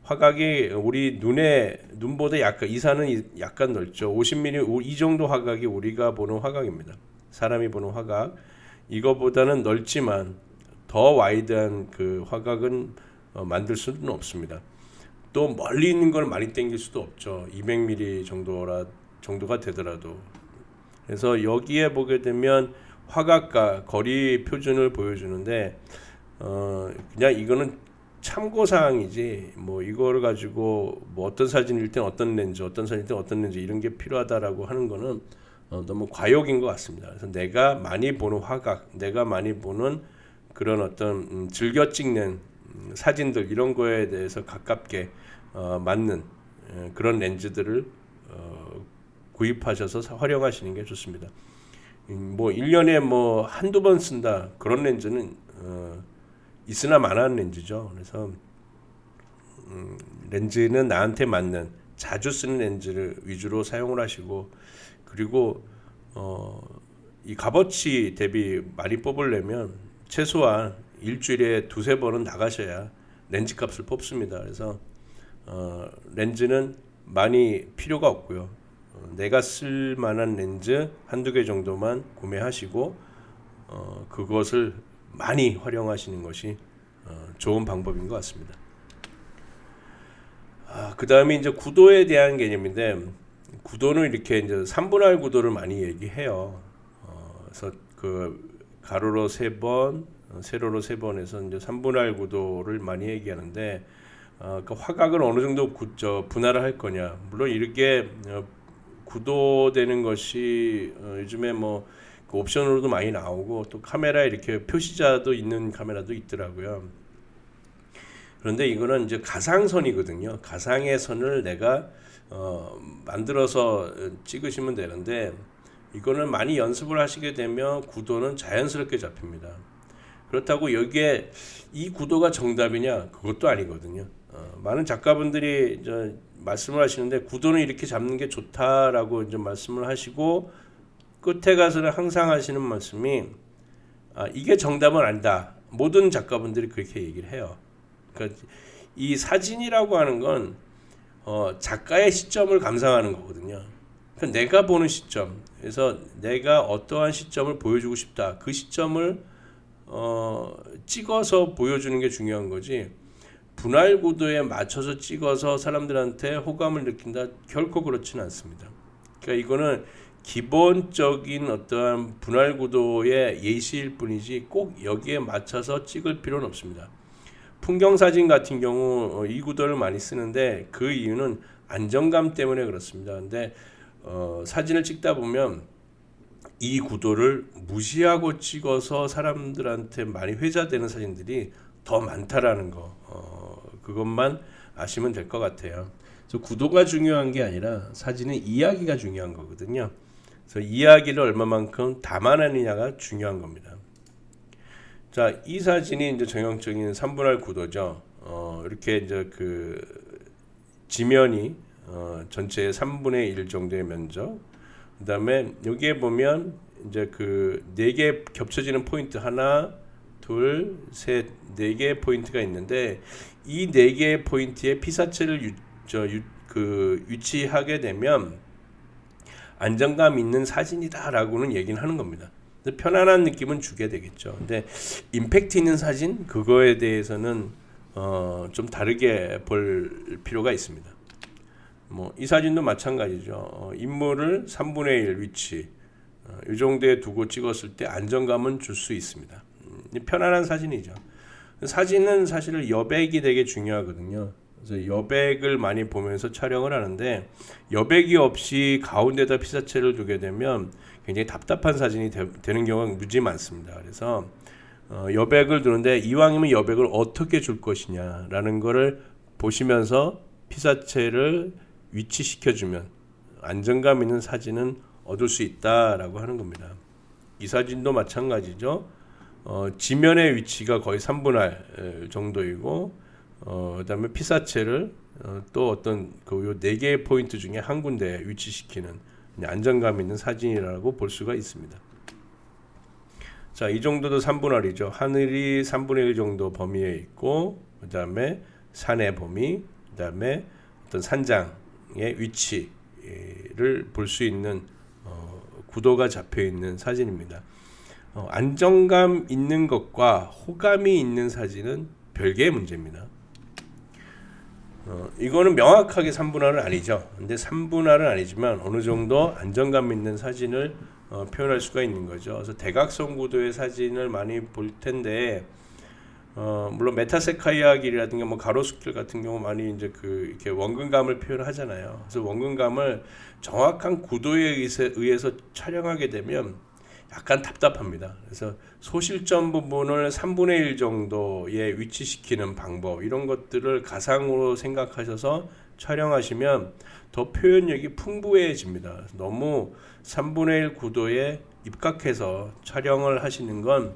화각이 우리 눈보다 약간 이사는 약간 넓죠. 50mm 이 정도 화각이 우리가 보는 화각입니다. 사람이 보는 화각 이거보다는 넓지만 더 와이드한 그 화각은 만들 수는 없습니다. 또 멀리 있는 걸 많이 당길 수도 없죠. 200mm 정도가 되더라도. 그래서 여기에 보게 되면 화각과 거리 표준을 보여주는데 그냥 이거는 참고사항이지 뭐 이거를 가지고 뭐 어떤 사진일 땐 어떤 렌즈 어떤 사진일 땐 어떤 렌즈 이런 게 필요하다라고 하는 거는 너무 과욕인 것 같습니다. 그래서 내가 많이 보는 화각 내가 많이 보는 그런 어떤 즐겨 찍는 사진들 이런 거에 대해서 가깝게 맞는 그런 렌즈들을 구입하셔서 활용하시는 게 좋습니다. 뭐 1년에 뭐 한두 번 쓴다 그런 렌즈는 있으나 마나한 렌즈죠. 그래서 렌즈는 나한테 맞는 자주 쓰는 렌즈를 위주로 사용을 하시고 그리고 이 값어치 대비 많이 뽑으려면 최소한 일주일에 두세 번은 나가셔야 렌즈 값을 뽑습니다. 그래서 렌즈는 많이 필요가 없고요. 내가 쓸 만한 렌즈 한두 개 정도만 구매하시고 그것을 많이 활용하시는 것이 좋은 방법인 것 같습니다. 그 다음에 이제 구도에 대한 개념인데 구도는 이렇게 이제 3분할 구도를 많이 얘기해요. 그래서 그 가로로 3번, 세로로 3번에서 이제 3분할 구도를 많이 얘기하는데 그 화각을 어느 정도 분할을 할 거냐. 물론 이렇게 구도되는 것이 요즘에 뭐 그 옵션으로도 많이 나오고 또 카메라에 이렇게 표시자도 있는 카메라도 있더라고요. 그런데 이거는 이제 가상선이거든요. 가상의 선을 내가 만들어서 찍으시면 되는데 이거는 많이 연습을 하시게 되면 구도는 자연스럽게 잡힙니다. 그렇다고 여기에 이 구도가 정답이냐? 그것도 아니거든요. 많은 작가분들이 이제 말씀을 하시는데 구도는 이렇게 잡는 게 좋다라고 이제 말씀을 하시고 끝에 가서는 항상 하시는 말씀이 이게 정답은 아니다. 모든 작가분들이 그렇게 얘기를 해요. 그러니까 이 사진이라고 하는 건 작가의 시점을 감상하는 거거든요. 그러니까 내가 보는 시점, 그래서 내가 어떠한 시점을 보여주고 싶다. 그 시점을 찍어서 보여주는 게 중요한 거지. 분할 구도에 맞춰서 찍어서 사람들한테 호감을 느낀다? 결코 그렇지는 않습니다. 그러니까 이거는 기본적인 어떠한 분할 구도의 예시일 뿐이지 꼭 여기에 맞춰서 찍을 필요는 없습니다. 풍경 사진 같은 경우 이 구도를 많이 쓰는데 그 이유는 안정감 때문에 그렇습니다. 근데 사진을 찍다 보면 이 구도를 무시하고 찍어서 사람들한테 많이 회자되는 사진들이 더 많다라는 거, 그것만 아시면 될 것 같아요. 그래서 구도가 중요한 게 아니라 사진은 이야기가 중요한 거거든요. 그래서 이야기를 얼마만큼 담아내느냐가 중요한 겁니다. 자, 이 사진이 이제 전형적인 3분할 구도죠. 이렇게 이제 그 지면이 전체의 3분의 1 정도의 면적. 그다음에 여기에 보면 이제 그 4개 겹쳐지는 포인트 하나, 둘, 셋, 4개의 포인트가 있는데 이 4개의 포인트에 피사체를 위치하게 되면 안정감 있는 사진이다라고는 얘기는 하는 겁니다. 편안한 느낌은 주게 되겠죠. 근데 임팩트 있는 사진 그거에 대해서는 좀 다르게 볼 필요가 있습니다. 이 사진도 마찬가지죠. 인물을 3분의 1 위치 이 정도에 두고 찍었을 때 안정감은 줄 수 있습니다. 편안한 사진이죠. 사진은 사실 여백이 되게 중요하거든요. 그래서 여백을 많이 보면서 촬영을 하는데 여백이 없이 가운데다 피사체를 두게 되면 굉장히 답답한 사진이 되는 경우가 무지 많습니다. 그래서 여백을 두는데 이왕이면 여백을 어떻게 줄 것이냐라는 거를 보시면서 피사체를 위치시켜주면 안정감 있는 사진은 얻을 수 있다라고 하는 겁니다. 이 사진도 마찬가지죠. 지면의 위치가 거의 3분할 정도이고 그다음에 피사체를 또 어떤 그 4개의 포인트 중에 한 군데에 위치시키는 안정감 있는 사진이라고 볼 수가 있습니다. 자, 이 정도도 3분할이죠. 하늘이 3분의 1 정도 범위에 있고 그다음에 산의 범위, 그다음에 어떤 산장의 위치를 볼 수 있는 구도가 잡혀 있는 사진입니다. 안정감 있는 것과 호감이 있는 사진은 별개의 문제입니다. 이거는 명확하게 3분할은 아니죠. 근데 3분할은 아니지만 어느 정도 안정감 있는 사진을 표현할 수가 있는 거죠. 그래서 대각선 구도의 사진을 많이 볼 텐데 물론 메타세카이아 길이라든가 가로수길 같은 경우 많이 이제 이렇게 원근감을 표현하잖아요. 그래서 원근감을 정확한 구도에 의해서 촬영하게 되면 약간 답답합니다. 그래서 소실점 부분을 3분의 1 정도에 위치시키는 방법 이런 것들을 가상으로 생각하셔서 촬영하시면 더 표현력이 풍부해집니다. 너무 3분의 1 구도에 입각해서 촬영을 하시는 건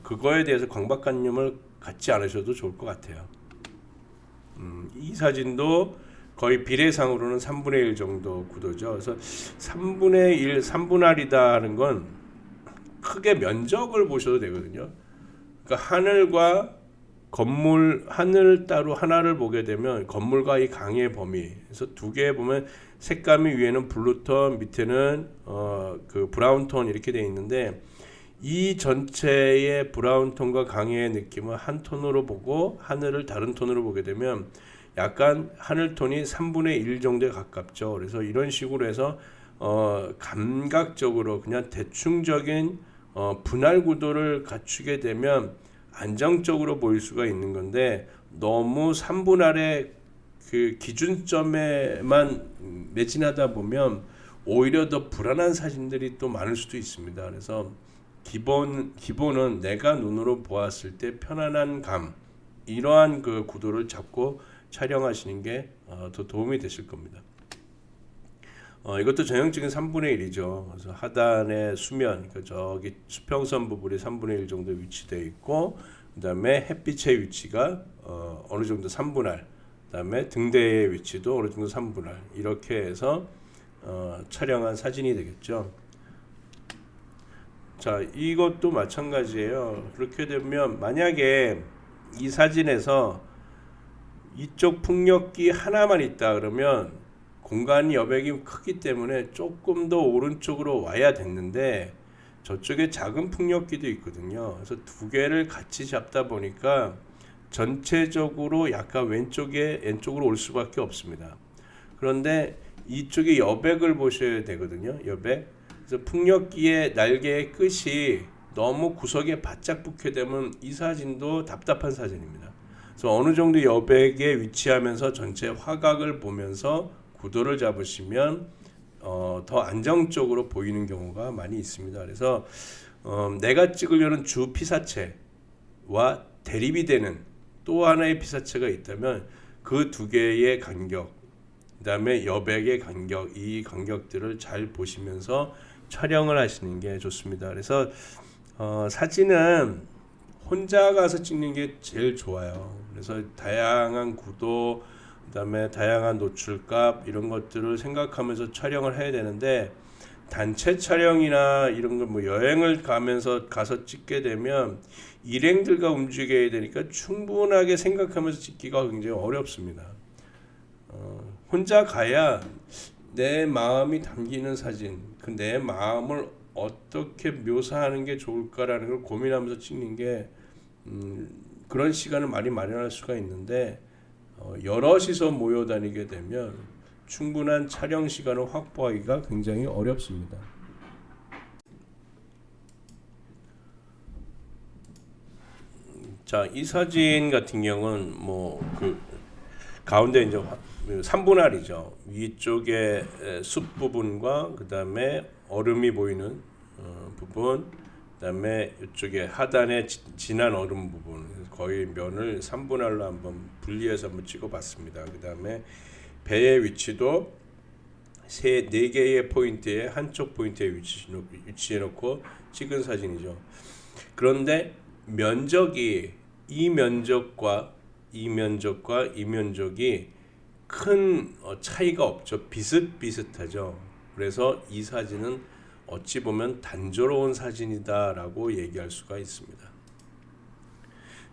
그거에 대해서 강박관념을 갖지 않으셔도 좋을 것 같아요. 이 사진도 거의 비례상으로는 3분의 1 정도 구도죠. 그래서 3분의 1, 3분할이다 하는 건 크게 면적을 보셔도 되거든요. 그러니까 하늘과 건물, 하늘 따로 하나를 보게 되면 건물과 이 강의 범위, 그래서 두 개 보면 색감이 위에는 블루톤, 밑에는 그 브라운톤 이렇게 되어 있는데 이 전체의 브라운톤과 강의 느낌을 한 톤으로 보고 하늘을 다른 톤으로 보게 되면 약간 하늘톤이 3분의 1 정도에 가깝죠. 그래서 이런 식으로 해서 감각적으로 그냥 대충적인 분할 구도를 갖추게 되면 안정적으로 보일 수가 있는 건데 너무 3분할의 그 기준점에만 매진하다 보면 오히려 더 불안한 사진들이 또 많을 수도 있습니다. 그래서 기본은 내가 눈으로 보았을 때 편안한 감 이러한 그 구도를 잡고 촬영하시는 게 더 도움이 되실 겁니다. 이것도 전형적인 3분의 1이죠. 그래서 하단의 수면, 그러니까 저기 수평선 부분이 3분의 1 정도 위치되어 있고, 그 다음에 햇빛의 위치가 어느 정도 3분할, 그 다음에 등대의 위치도 어느 정도 3분할, 이렇게 해서 촬영한 사진이 되겠죠. 자, 이것도 마찬가지예요. 그렇게 되면 만약에 이 사진에서 이쪽 풍력기 하나만 있다 그러면 공간 여백이 크기 때문에 조금 더 오른쪽으로 와야 됐는데 저쪽에 작은 풍력기도 있거든요. 그래서 두 개를 같이 잡다 보니까 전체적으로 약간 왼쪽으로 올 수밖에 없습니다. 그런데 이쪽에 여백을 보셔야 되거든요. 여백. 그래서 풍력기의 날개의 끝이 너무 구석에 바짝 붙게 되면 이 사진도 답답한 사진입니다. 그래서 어느 정도 여백에 위치하면서 전체 화각을 보면서 구도를 잡으시면 더 안정적으로 보이는 경우가 많이 있습니다. 그래서 내가 찍으려는 주 피사체와 대립이 되는 또 하나의 피사체가 있다면 그 두 개의 간격, 그 다음에 여백의 간격, 이 간격들을 잘 보시면서 촬영을 하시는 게 좋습니다. 그래서 사진은 혼자 가서 찍는 게 제일 좋아요. 그래서 다양한 구도, 그 다음에 다양한 노출값 이런 것들을 생각하면서 촬영을 해야 되는데 단체 촬영이나 이런 거 뭐 여행을 가서 찍게 되면 일행들과 움직여야 되니까 충분하게 생각하면서 찍기가 굉장히 어렵습니다. 혼자 가야 내 마음이 담기는 사진, 그 내 마음을 어떻게 묘사하는 게 좋을까라는 걸 고민하면서 찍는 게 그런 시간을 많이 마련할 수가 있는데 여럿이서 모여 다니게 되면 충분한 촬영 시간을 확보하기가 굉장히 어렵습니다. 자, 이 사진 같은 경우는 뭐 그 가운데 이제 3분할이죠. 위쪽에 숲 부분과 그 다음에 얼음이 보이는 부분, 그 다음에 이쪽에 하단에 진한 얼음 부분, 거의 면을 3분할로 한번 분리해서 한번 찍어봤습니다. 그 다음에 배의 위치도 4개의 포인트에 한쪽 포인트에 위치해 놓고 찍은 사진이죠. 그런데 면적이 이 면적과 이 면적이 큰 차이가 없죠. 비슷비슷하죠. 그래서 이 사진은 어찌 보면 단조로운 사진이다라고 얘기할 수가 있습니다.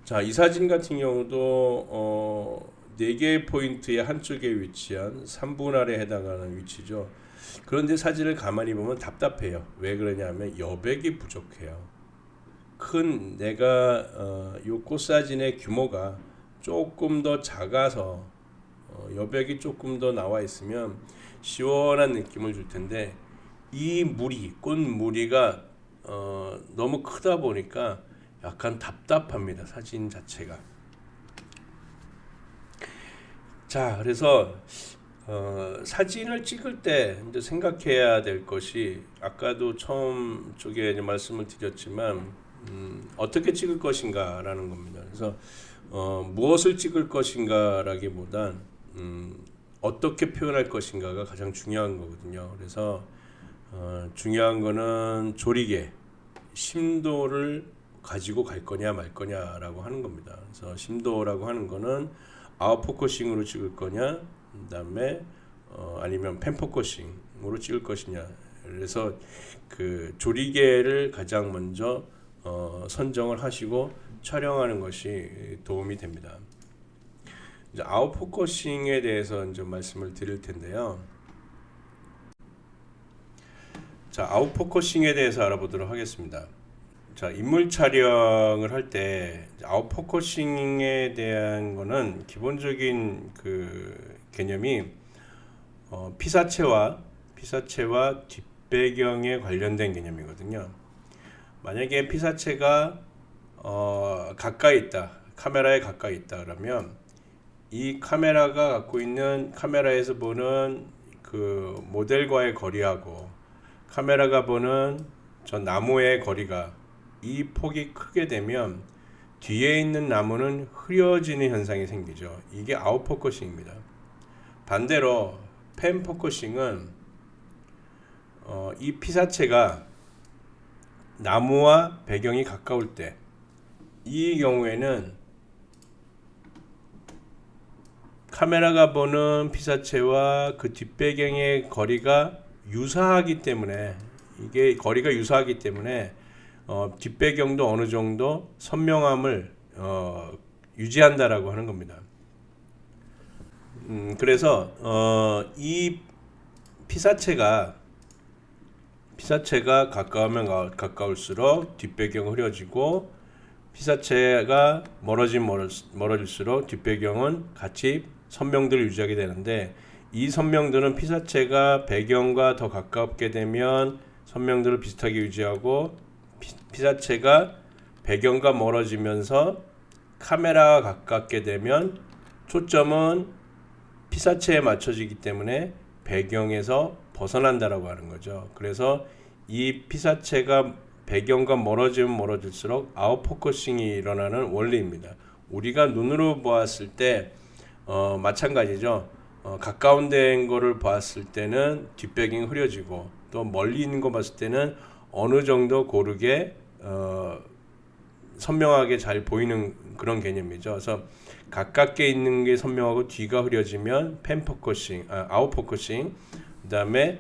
자, 이 사진 같은 경우도 4개의 포인트의 한쪽에 위치한 3분할에 해당하는 위치죠. 그런데 사진을 가만히 보면 답답해요. 왜 그러냐면 여백이 부족해요. 내가 이 꽃사진의 규모가 조금 더 작아서 여백이 조금 더 나와 있으면 시원한 느낌을 줄 텐데 이 꽃 무리가 너무 크다 보니까 약간 답답합니다. 사진 자체가. 자, 그래서 사진을 찍을 때 이제 생각해야 될 것이 아까도 처음 쪽에 이제 말씀을 드렸지만 어떻게 찍을 것인가라는 겁니다. 그래서 무엇을 찍을 것인가라기보단 어떻게 표현할 것인가가 가장 중요한 거거든요. 그래서 중요한 거는 조리개, 심도를 가지고 갈 거냐 말 거냐라고 하는 겁니다. 그래서 심도라고 하는 거는 아웃포커싱으로 찍을 거냐, 그다음에 아니면 펜포커싱으로 찍을 것이냐. 그래서 그 조리개를 가장 먼저 선정을 하시고 촬영하는 것이 도움이 됩니다. 이제 아웃포커싱에 대해서 이제 말씀을 드릴 텐데요. 자, 아웃포커싱에 대해서 알아보도록 하겠습니다. 자, 인물 촬영을 할 때 아웃포커싱에 대한 거는 기본적인 그 개념이 피사체와 뒷배경에 관련된 개념이거든요. 만약에 피사체가 가까이 있다, 카메라에 가까이 있다 그러면 이 카메라가 갖고 있는 카메라에서 보는 그 모델과의 거리하고 카메라가 보는 저 나무의 거리가 이 폭이 크게 되면 뒤에 있는 나무는 흐려지는 현상이 생기죠. 이게 아웃포커싱입니다. 반대로 펜포커싱은 이 피사체가 나무와 배경이 가까울 때, 이 경우에는 카메라가 보는 피사체와 그 뒷배경의 거리가 유사하기 때문에, 이게 거리가 유사하기 때문에 뒷배경도 어느 정도 선명함을 유지한다라고 하는 겁니다. 그래서 이 피사체가 가까우면 가까울수록 뒷배경은 흐려지고, 피사체가 멀어질수록 뒷배경은 같이 선명도를 유지하게 되는데, 이 선명도는 피사체가 배경과 더 가깝게 되면 선명도를 비슷하게 유지하고, 피사체가 배경과 멀어지면서 카메라와 가깝게 되면 초점은 피사체에 맞춰지기 때문에 배경에서 벗어난다라고 하는 거죠. 그래서 이 피사체가 배경과 멀어질수록 아웃포커싱이 일어나는 원리입니다. 우리가 눈으로 보았을 때 마찬가지죠. 가까운 데인 거를 보았을 때는 뒷배경이 흐려지고, 또 멀리 있는 거 봤을 때는 어느 정도 고르게 선명하게 잘 보이는 그런 개념이죠. 그래서 가깝게 있는 게 선명하고 뒤가 흐려지면 아웃포커싱. 그다음에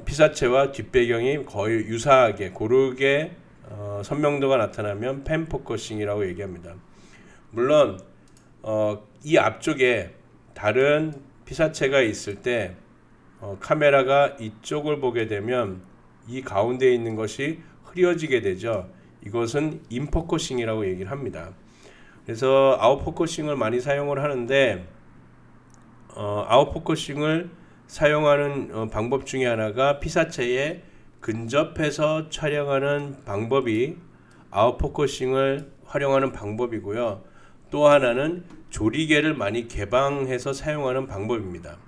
피사체와 뒷배경이 거의 유사하게 고르게 선명도가 나타나면 펜포커싱이라고 얘기합니다. 물론 이 앞쪽에 다른 피사체가 있을 때 카메라가 이쪽을 보게 되면 이 가운데에 있는 것이 흐려지게 되죠. 이것은 인포커싱이라고 얘기를 합니다. 그래서 아웃포커싱을 많이 사용을 하는데, 아웃포커싱을 사용하는 방법 중에 하나가 피사체에 근접해서 촬영하는 방법이 아웃포커싱을 활용하는 방법이고요. 또 하나는 조리개를 많이 개방해서 사용하는 방법입니다.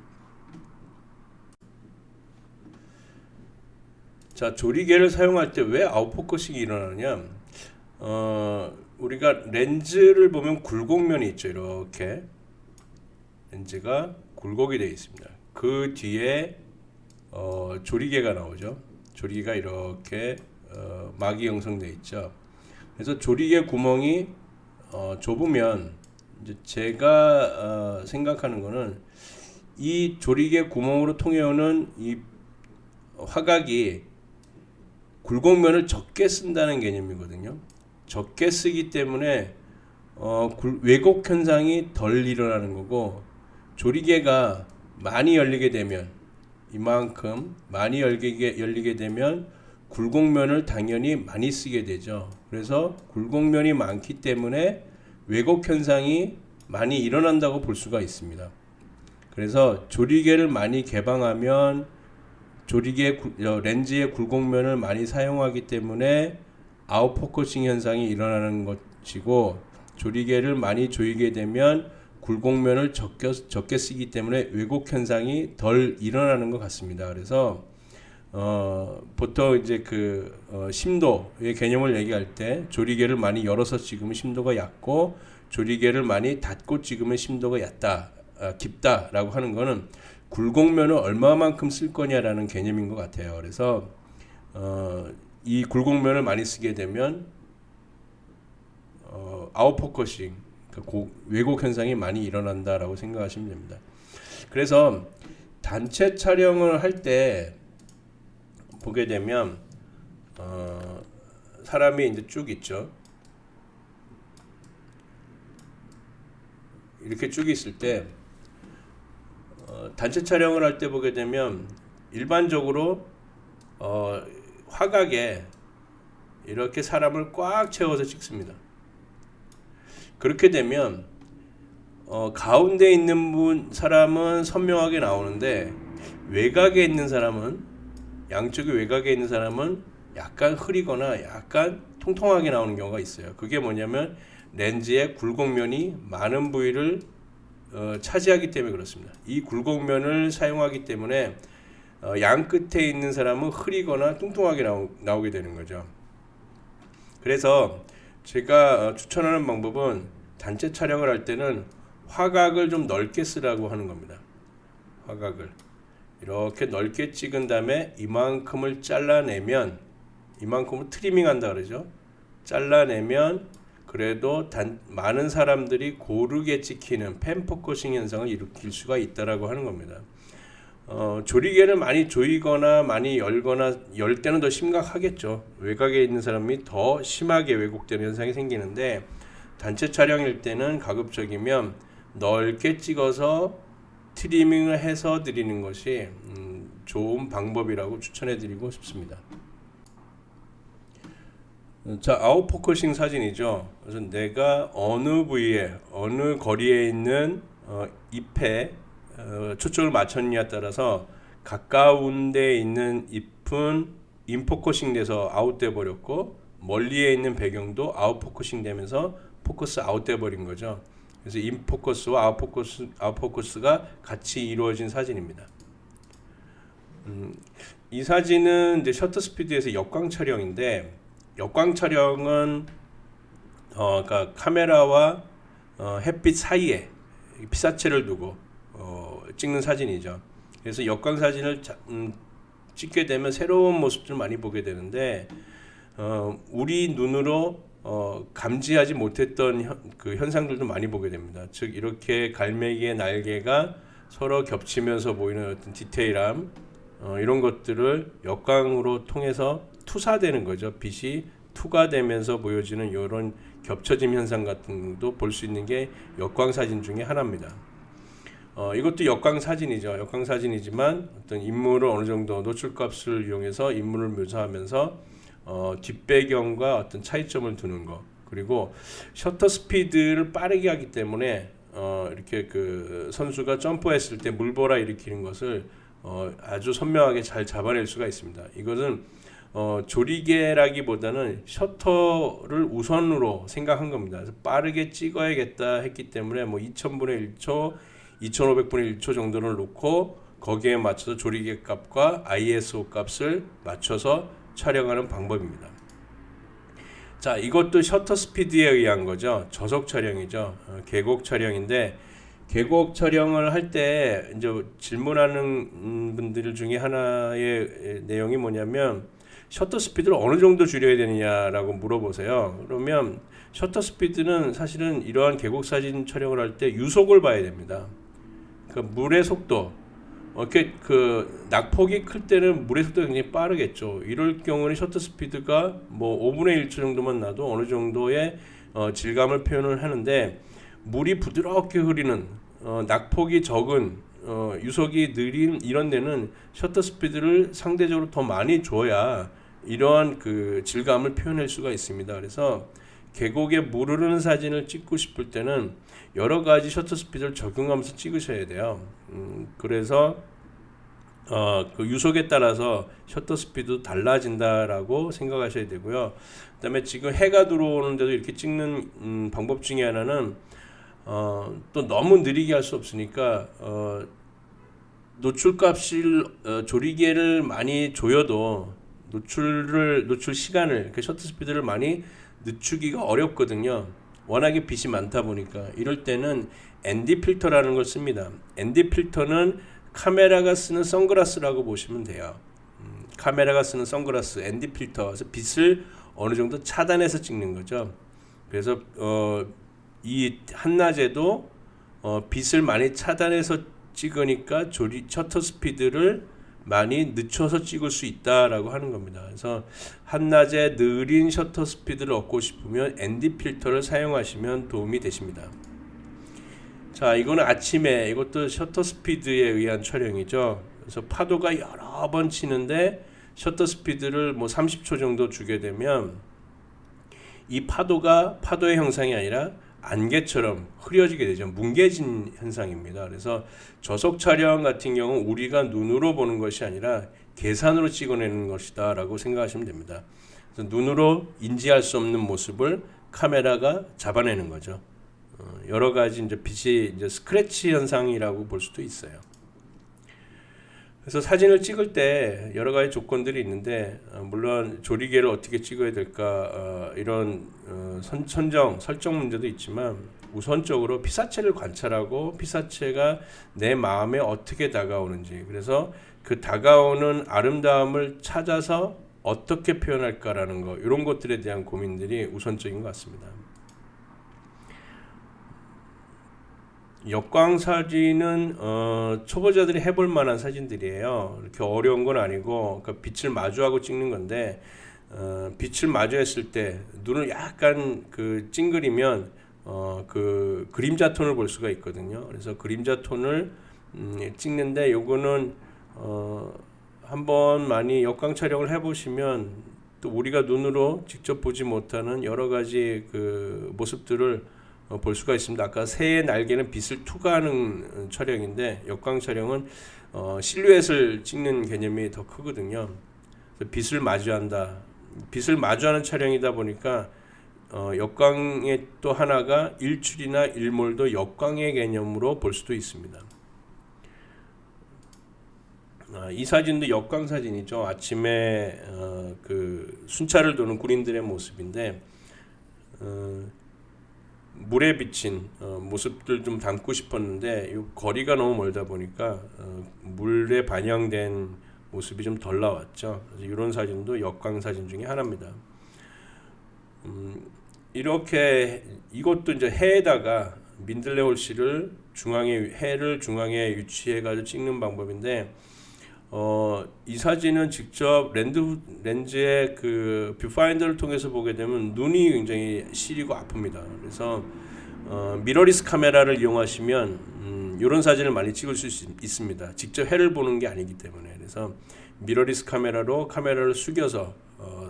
자, 조리개를 사용할 때 왜 아웃포커싱이 일어나느냐? 우리가 렌즈를 보면 굴곡면이 있죠. 이렇게 렌즈가 굴곡이 되어 있습니다. 그 뒤에 조리개가 나오죠. 조리개가 이렇게 막이 형성되어 있죠. 그래서 조리개 구멍이 좁으면, 이제 제가 생각하는 거는 이 조리개 구멍으로 통해오는 이 화각이 굴곡면을 적게 쓴다는 개념이거든요. 적게 쓰기 때문에 왜곡 현상이 덜 일어나는 거고, 조리개가 많이 열리게 되면, 이만큼 많이 열리게 되면 굴곡면을 당연히 많이 쓰게 되죠. 그래서 굴곡면이 많기 때문에 왜곡 현상이 많이 일어난다고 볼 수가 있습니다. 그래서 조리개를 많이 개방하면 렌즈의 굴곡면을 많이 사용하기 때문에 아웃포커싱 현상이 일어나는 것이고, 조리개를 많이 조이게 되면 굴곡면을 적게 쓰기 때문에 왜곡 현상이 덜 일어나는 것 같습니다. 그래서 보통 이제 심도의 개념을 얘기할 때 조리개를 많이 열어서 찍으면 심도가 얕고, 조리개를 많이 닫고 찍으면 심도가 깊다라고 하는 거는 굴곡면을 얼마만큼 쓸 거냐라는 개념인 것 같아요. 그래서 이 굴곡면을 많이 쓰게 되면 아웃포커싱, 왜곡 현상이 많이 일어난다라고 생각하시면 됩니다. 그래서 단체 촬영을 할 때 보게 되면 사람이 이제 쭉 있죠. 이렇게 쭉 있을 때 단체 촬영을 할 때 보게 되면 일반적으로 화각에 이렇게 사람을 꽉 채워서 찍습니다. 그렇게 되면 가운데 있는 사람은 선명하게 나오는데, 외곽에 있는 사람은, 양쪽에 외곽에 있는 사람은 약간 흐리거나 약간 통통하게 나오는 경우가 있어요. 그게 뭐냐면 렌즈의 굴곡면이 많은 부위를 차지하기 때문에 그렇습니다. 이 굴곡면을 사용하기 때문에 양 끝에 있는 사람은 흐리거나 뚱뚱하게 나오게 되는 거죠. 그래서 제가 추천하는 방법은 단체 촬영을 할 때는 화각을 좀 넓게 쓰라고 하는 겁니다. 화각을 이렇게 넓게 찍은 다음에 이만큼을 잘라내면, 이만큼을 트리밍 한다 그러죠. 잘라내면 그래도 많은 사람들이 고르게 찍히는 팬포커싱 현상을 일으킬 수가 있다라고 하는 겁니다. 조리개를 많이 조이거나 많이 열거나 열 때는 더 심각하겠죠. 외곽에 있는 사람이 더 심하게 왜곡되는 현상이 생기는데, 단체 촬영일 때는 가급적이면 넓게 찍어서 트리밍을 해서 드리는 것이 좋은 방법이라고 추천해 드리고 싶습니다. 자, 아웃포커싱 사진이죠. 그래서 내가 어느 부위에, 어느 거리에 있는 잎에 초점을 맞췄느냐에 따라서 가까운 데에 있는 잎은 인포커싱 돼서 아웃돼 버렸고, 멀리에 있는 배경도 아웃포커싱 되면서 포커스 아웃돼 버린 거죠. 그래서 인포커스와 아웃포커스가 같이 이루어진 사진입니다. 이 사진은 이제 셔터 스피드에서 역광 촬영인데, 역광 촬영은 그러니까 카메라와 햇빛 사이에 피사체를 두고 찍는 사진이죠. 그래서 역광 사진을 찍게 되면 새로운 모습들을 많이 보게 되는데, 우리 눈으로 감지하지 못했던 그 현상들도 많이 보게 됩니다. 즉 이렇게 갈매기의 날개가 서로 겹치면서 보이는 어떤 디테일함, 이런 것들을 역광으로 통해서 투사되는 거죠. 빛이 투과되면서 보여지는 이런 겹쳐짐 현상 같은 것도 볼 수 있는 게 역광 사진 중에 하나입니다. 이것도 역광 사진이죠. 역광 사진이지만 어떤 인물을 어느 정도 노출값을 이용해서 인물을 묘사하면서 뒷배경과 어떤 차이점을 두는 거, 그리고 셔터 스피드를 빠르게 하기 때문에 이렇게 그 선수가 점프했을 때 물보라 일으키는 것을 아주 선명하게 잘 잡아낼 수가 있습니다. 이것은 조리개라기보다는 셔터를 우선으로 생각한 겁니다. 그래서 빠르게 찍어야겠다 했기 때문에 뭐 2000분의 1초, 2500분의 1초 정도를 놓고 거기에 맞춰서 조리개 값과 ISO 값을 맞춰서 촬영하는 방법입니다. 자, 이것도 셔터 스피드에 의한 거죠. 저속 촬영이죠. 계곡 촬영인데, 계곡 촬영을 할 때 이제 질문하는 분들 중에 하나의 내용이 뭐냐면, 셔터 스피드를 어느 정도 줄여야 되느냐라고 물어보세요. 그러면 셔터 스피드는 사실은 이러한 계곡 사진 촬영을 할 때 유속을 봐야 됩니다. 그러니까 물의 속도, 이렇게 그 낙폭이 클 때는 물의 속도가 굉장히 빠르겠죠. 이럴 경우는 셔터 스피드가 뭐 5분의 1초 정도만 나도 어느 정도의 질감을 표현을 하는데, 물이 부드럽게 흐르는 낙폭이 적은 유속이 느린 이런 데는 셔터 스피드를 상대적으로 더 많이 줘야 이러한 그 질감을 표현할 수가 있습니다. 그래서 계곡에 물 흐르는 사진을 찍고 싶을 때는 여러 가지 셔터 스피드를 적용하면서 찍으셔야 돼요. 그래서 그 유속에 따라서 셔터 스피드도 달라진다라고 생각하셔야 되고요. 그다음에 지금 해가 들어오는데도 이렇게 찍는 방법 중에 하나는 또 너무 느리게 할 수 없으니까 노출값을 조리개를 많이 조여도 노출 시간을, 그러니까 셔터 스피드를 많이 늦추기가 어렵거든요. 워낙에 빛이 많다 보니까. 이럴 때는 ND 필터라는 걸 씁니다. ND 필터는 카메라가 쓰는 선글라스라고 보시면 돼요. 카메라가 쓰는 선글라스, ND 필터. 그래서 빛을 어느 정도 차단해서 찍는 거죠. 그래서 이 한낮에도 빛을 많이 차단해서 찍으니까 셔터 스피드를 많이 늦춰서 찍을 수 있다라고 하는 겁니다. 그래서 한낮에 느린 셔터 스피드를 얻고 싶으면 ND 필터를 사용하시면 도움이 되십니다. 자, 이거는 아침에, 이것도 셔터 스피드에 의한 촬영이죠. 그래서 파도가 여러 번 치는데 셔터 스피드를 뭐 30초 정도 주게 되면 이 파도가 파도의 형상이 아니라 안개처럼 흐려지게 되죠. 뭉개진 현상입니다. 그래서 저속 촬영 같은 경우 우리가 눈으로 보는 것이 아니라 계산으로 찍어내는 것이다 라고 생각하시면 됩니다. 그래서 눈으로 인지할 수 없는 모습을 카메라가 잡아내는 거죠. 여러 가지 이제 빛이 이제 스크래치 현상이라고 볼 수도 있어요. 그래서 사진을 찍을 때 여러 가지 조건들이 있는데 물론 조리개를 어떻게 찍어야 될까 이런 설정 문제도 있지만 우선적으로 피사체를 관찰하고 피사체가 내 마음에 어떻게 다가오는지, 그래서 그 다가오는 아름다움을 찾아서 어떻게 표현할까라는 거, 이런 것들에 대한 고민들이 우선적인 것 같습니다. 역광 사진은 초보자들이 해볼 만한 사진들이에요. 이렇게 어려운 건 아니고, 그러니까 빛을 마주하고 찍는 건데 빛을 마주했을 때 눈을 약간 그 찡그리면 그 그림자 톤을 볼 수가 있거든요. 그래서 그림자 톤을 찍는데, 요거는 한번 많이 역광 촬영을 해보시면 또 우리가 눈으로 직접 보지 못하는 여러 가지 그 모습들을 볼 수가 있습니다. 아까 새의 날개는 빛을 투과하는 촬영인데, 역광 촬영은 실루엣을 찍는 개념이 더 크거든요. 빛을 마주한다. 빛을 마주하는 촬영이다 보니까 역광의 또 하나가 일출이나 일몰도 역광의 개념으로 볼 수도 있습니다. 이 사진도 역광 사진이죠. 아침에 그 순찰을 도는 군인들의 모습인데 물에 비친 모습들 좀 담고 싶었는데 이 거리가 너무 멀다 보니까 물에 반영된 모습이 좀 덜 나왔죠. 그래서 이런 사진도 역광 사진 중에 하나입니다. 이렇게 이것도 이제 해에다가 민들레 홀씨를 해를 중앙에 유치해 가지고 찍는 방법인데, 이 사진은 직접 렌즈의 그 뷰파인더를 통해서 보게 되면 눈이 굉장히 시리고 아픕니다. 그래서 미러리스 카메라를 이용하시면 이런 사진을 많이 찍을 수 있습니다. 직접 해를 보는 게 아니기 때문에. 그래서 미러리스 카메라로 카메라를 숙여서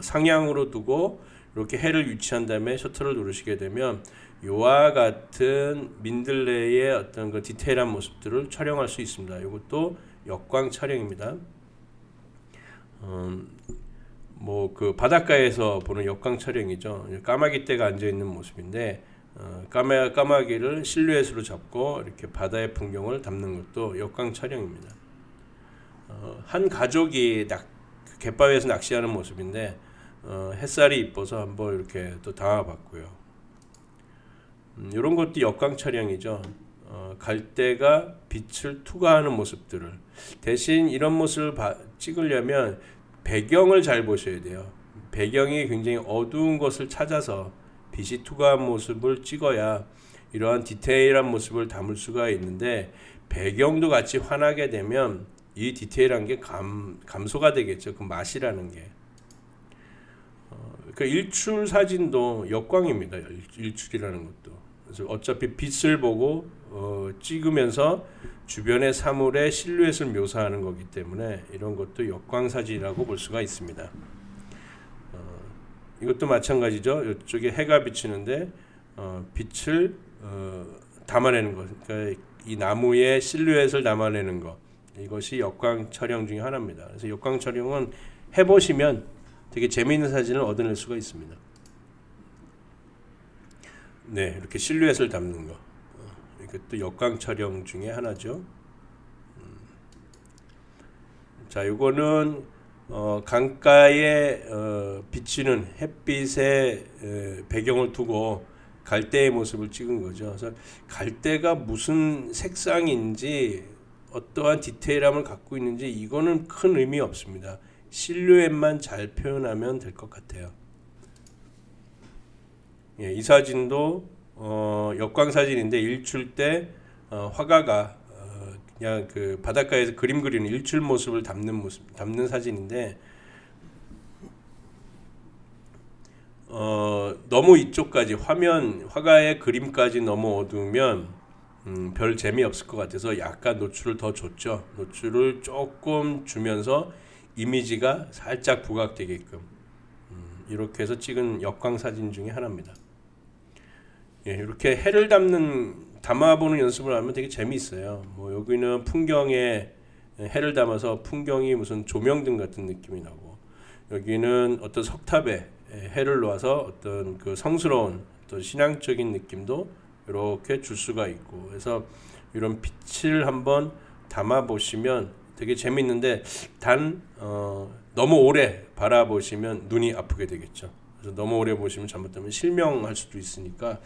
상향으로 두고 이렇게 해를 유치한 다음에 셔터를 누르시게 되면 이와 같은 민들레의 어떤 그 디테일한 모습들을 촬영할 수 있습니다. 이것도 역광 촬영입니다. 뭐 그 바닷가에서 보는 역광 촬영이죠. 까마귀 떼가 앉아 있는 모습인데 까마귀를 실루엣으로 잡고 이렇게 바다의 풍경을 담는 것도 역광 촬영입니다. 한 가족이 갯바위에서 낚시하는 모습인데 햇살이 이뻐서 한번 이렇게 또 담아봤고요. 이런 것도 역광 촬영이죠. 갈대가 빛을 투과하는 모습들을, 대신 이런 모습을 찍으려면 배경을 잘 보셔야 돼요. 배경이 굉장히 어두운 것을 찾아서 빛이 투과한 모습을 찍어야 이러한 디테일한 모습을 담을 수가 있는데, 배경도 같이 환하게 되면 이 디테일한 게 감소가 되겠죠. 그 맛이라는 게. 그 일출 사진도 역광입니다. 일출이라는 것도. 그래서 어차피 빛을 보고 찍으면서 주변의 사물의 실루엣을 묘사하는 거기 때문에 이런 것도 역광 사진이라고 볼 수가 있습니다. 이것도 마찬가지죠. 이쪽에 해가 비치는데 빛을 담아내는 것, 그러니까 이 나무의 실루엣을 담아내는 것, 이것이 역광 촬영 중에 하나입니다. 그래서 역광 촬영은 해보시면 되게 재미있는 사진을 얻어낼 수가 있습니다. 네, 이렇게 실루엣을 담는 거, 이것도 역광 촬영 중에 하나죠. 자, 이거는 강가에 비치는 햇빛의 배경을 두고 갈대의 모습을 찍은 거죠. 그래서 갈대가 무슨 색상인지 어떠한 디테일함을 갖고 있는지 이거는 큰 의미 없습니다. 실루엣만 잘 표현하면 될 것 같아요. 예, 이 사진도 역광 사진인데 일출 때 화가가 그냥 그 바닷가에서 그림 그리는 일출 모습을 담는 사진인데, 너무 이쪽까지 화가의 그림까지 너무 어두우면 별 재미 없을 것 같아서 약간 노출을 더 줬죠. 노출을 조금 주면서 이미지가 살짝 부각되게끔 이렇게 해서 찍은 역광 사진 중에 하나입니다. 예, 이렇게 해를 담아보는 연습을 하면 되게 재미있어요. 뭐 여기는 풍경에 해를 담아서 풍경이 무슨 조명등 같은 느낌이 나고, 여기는 어떤 석탑에 해를 놓아서 어떤 그 성스러운 어떤 신앙적인 느낌도 이렇게 줄 수가 있고, 그래서 이런 빛을 한번 담아 보시면 되게 재밌는데 단 너무 오래 바라보시면 눈이 아프게 되겠죠. 그래서 너무 오래 보시면 잘못되면 실명할 수도 있으니까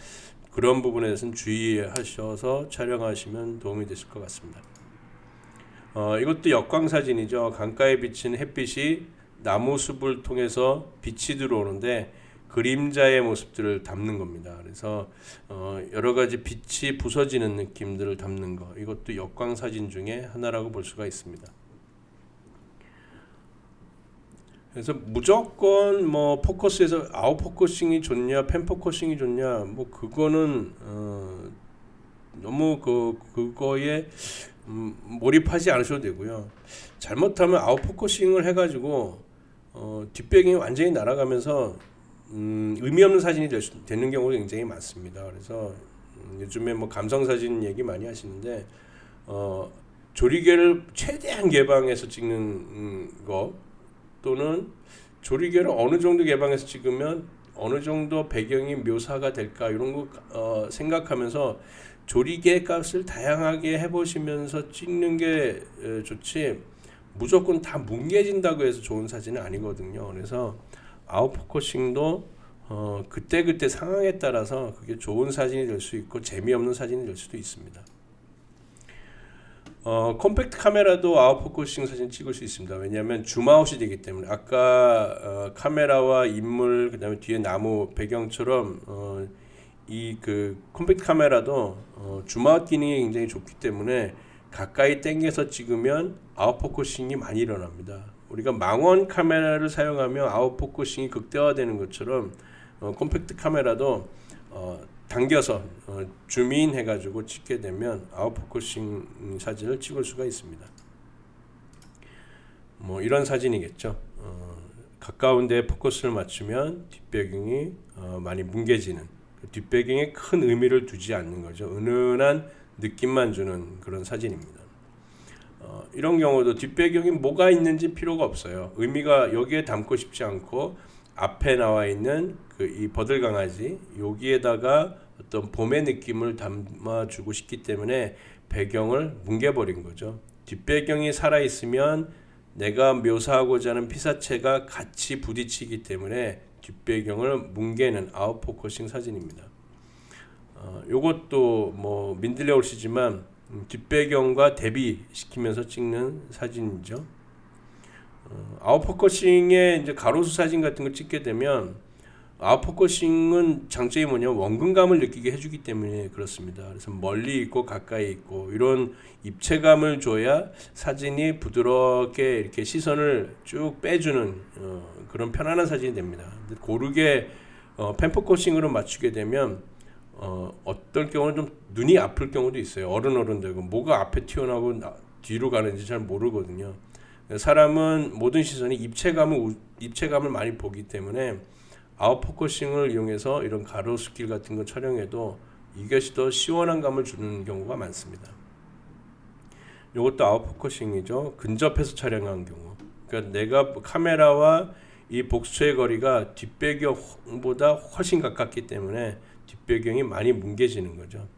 그런 부분에 대해서는 주의하셔서 촬영하시면 도움이 되실 것 같습니다. 이것도 역광 사진이죠. 강가에 비친 햇빛이 나무 숲을 통해서 빛이 들어오는데 그림자의 모습들을 담는 겁니다. 그래서 여러 가지 빛이 부서지는 느낌들을 담는 거, 이것도 역광 사진 중에 하나라고 볼 수가 있습니다. 그래서 무조건 뭐 포커스에서 아웃 포커싱이 좋냐, 펜 포커싱이 좋냐, 뭐 그거는 너무 그거에 몰입하지 않으셔도 되고요. 잘못하면 아웃 포커싱을 해가지고 뒷배경이 완전히 날아가면서 의미 없는 사진이 되는 경우가 굉장히 많습니다. 그래서 요즘에 뭐 감성 사진 얘기 많이 하시는데 조리개를 최대한 개방해서 찍는 거, 또는 조리개를 어느 정도 개방해서 찍으면 어느 정도 배경이 묘사가 될까, 이런 거 생각하면서 조리개 값을 다양하게 해보시면서 찍는 게 좋지, 무조건 다 뭉개진다고 해서 좋은 사진은 아니거든요. 그래서 아웃포커싱도 그때 상황에 따라서 그게 좋은 사진이 될 수 있고 재미없는 사진이 될 수도 있습니다. 컴팩트 카메라도 아웃포커싱 사진 찍을 수 있습니다. 왜냐하면 줌아웃이 되기 때문에, 아까 카메라와 인물, 그 다음에 뒤에 나무 배경처럼 이 그 컴팩트 카메라도 줌아웃 기능이 굉장히 좋기 때문에 가까이 당겨서 찍으면 아웃포커싱이 많이 일어납니다. 우리가 망원 카메라를 사용하면 아웃포커싱이 극대화되는 것처럼 컴팩트 카메라도 당겨서 줌인 해가지고 찍게 되면 아웃포커싱 사진을 찍을 수가 있습니다. 뭐 이런 사진이겠죠. 가까운 데에 포커스를 맞추면 뒷배경이 많이 뭉개지는, 뒷배경에 큰 의미를 두지 않는 거죠. 은은한 느낌만 주는 그런 사진입니다. 이런 경우도 뒷배경이 뭐가 있는지 필요가 없어요. 의미가 여기에 담고 싶지 않고 앞에 나와 있는 이 버들강아지, 여기에다가 어떤 봄의 느낌을 담아주고 싶기 때문에 배경을 뭉개버린 거죠. 뒷배경이 살아있으면 내가 묘사하고자 하는 피사체가 같이 부딪히기 때문에 뒷배경을 뭉개는 아웃포커싱 사진입니다. 요것도 뭐 민들레 올시지만 뒷배경과 대비시키면서 찍는 사진이죠. 아웃포커싱에 이제 가로수 사진 같은 걸 찍게 되면, 아웃포커싱은 장점이 뭐냐면 원근감을 느끼게 해주기 때문에 그렇습니다. 그래서 멀리 있고 가까이 있고 이런 입체감을 줘야 사진이 부드럽게 이렇게 시선을 쭉 빼주는 그런 편안한 사진이 됩니다. 근데 고르게 펜포커싱으로 맞추게 되면 어떤 경우는 좀 눈이 아플 경우도 있어요. 어른되고 뭐가 앞에 튀어나오고 뒤로 가는지 잘 모르거든요. 사람은 모든 시선이 입체감을 많이 보기 때문에 아웃포커싱을 이용해서 이런 가로수길 같은 거 촬영해도 이것이 더 시원한 감을 주는 경우가 많습니다. 이것도 아웃포커싱이죠. 근접해서 촬영한 경우. 그러니까 내가 카메라와 이 복수의 거리가 뒷배경보다 훨씬 가깝기 때문에 뒷배경이 많이 뭉개지는 거죠.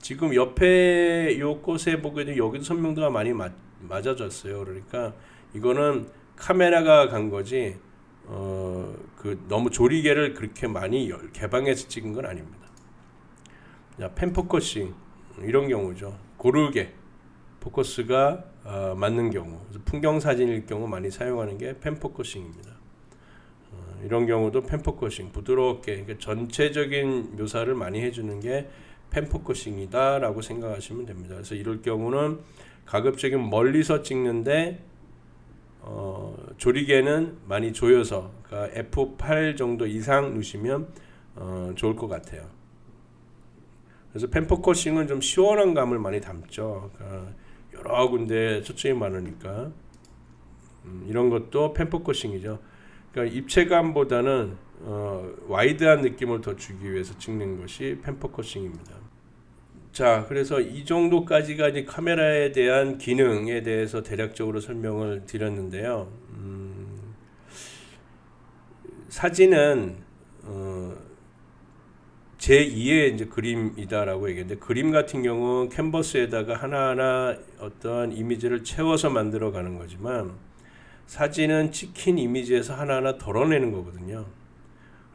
지금 옆에 요 꽃에 보게 되면 여기도 선명도가 많이 맞아졌어요. 그러니까 이거는 카메라가 간 거지 너무 조리개를 그렇게 많이 개방해서 찍은 건 아닙니다. 펜포커싱 이런 경우죠. 고르게 포커스가 맞는 경우, 풍경 사진일 경우 많이 사용하는 게 펜포커싱입니다. 이런 경우도 펜포커싱, 부드럽게, 그러니까 전체적인 묘사를 많이 해주는 게 펜포커싱이다 라고 생각하시면 됩니다. 그래서 이럴 경우는 가급적이면 멀리서 찍는데 조리개는 많이 조여서, 그러니까 F8 정도 이상 누시면 좋을 것 같아요. 그래서 펜포커싱은 좀 시원한 감을 많이 담죠. 그러니까 여러 군데 초점이 많으니까 이런 것도 펜포커싱이죠. 그러니까 입체감보다는 와이드한 느낌을 더 주기 위해서 찍는 것이 펜포커싱입니다. 자, 그래서 이 정도까지가 이제 카메라에 대한 기능에 대해서 대략적으로 설명을 드렸는데요. 사진은 제2의 이제 그림이다라고 얘기했는데, 그림 같은 경우는 캔버스에다가 하나하나 어떤 이미지를 채워서 만들어 가는 거지만, 사진은 찍힌 이미지에서 하나하나 덜어내는 거거든요.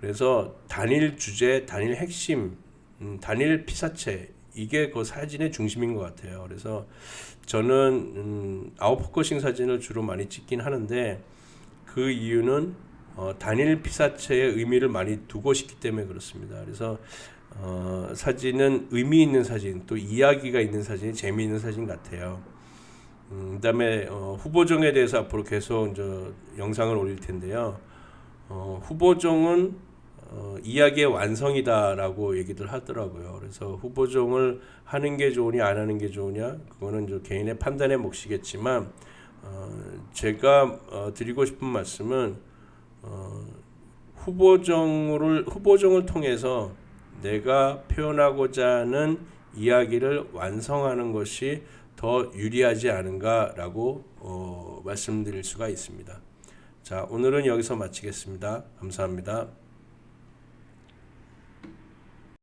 그래서 단일 주제, 단일 핵심, 단일 피사체, 이게 그 사진의 중심인 것 같아요. 그래서 저는 아웃포커싱 사진을 주로 많이 찍긴 하는데, 그 이유는 단일 피사체의 의미를 많이 두고 싶기 때문에 그렇습니다. 그래서 사진은 의미 있는 사진, 또 이야기가 있는 사진이 재미있는 사진 같아요. 그다음에 후보종에 대해서 앞으로 계속 이제 영상을 올릴 텐데요. 후보종은 이야기의 완성이다라고 얘기들 하더라고요. 그래서 후보종을 하는 게 좋으냐 안 하는 게 좋으냐, 그거는 이제 개인의 판단의 몫이겠지만, 제가 드리고 싶은 말씀은 후보종을 통해서 내가 표현하고자 하는 이야기를 완성하는 것이 더 유리하지 않은가라고 말씀드릴 수가 있습니다. 자, 오늘은 여기서 마치겠습니다. 감사합니다.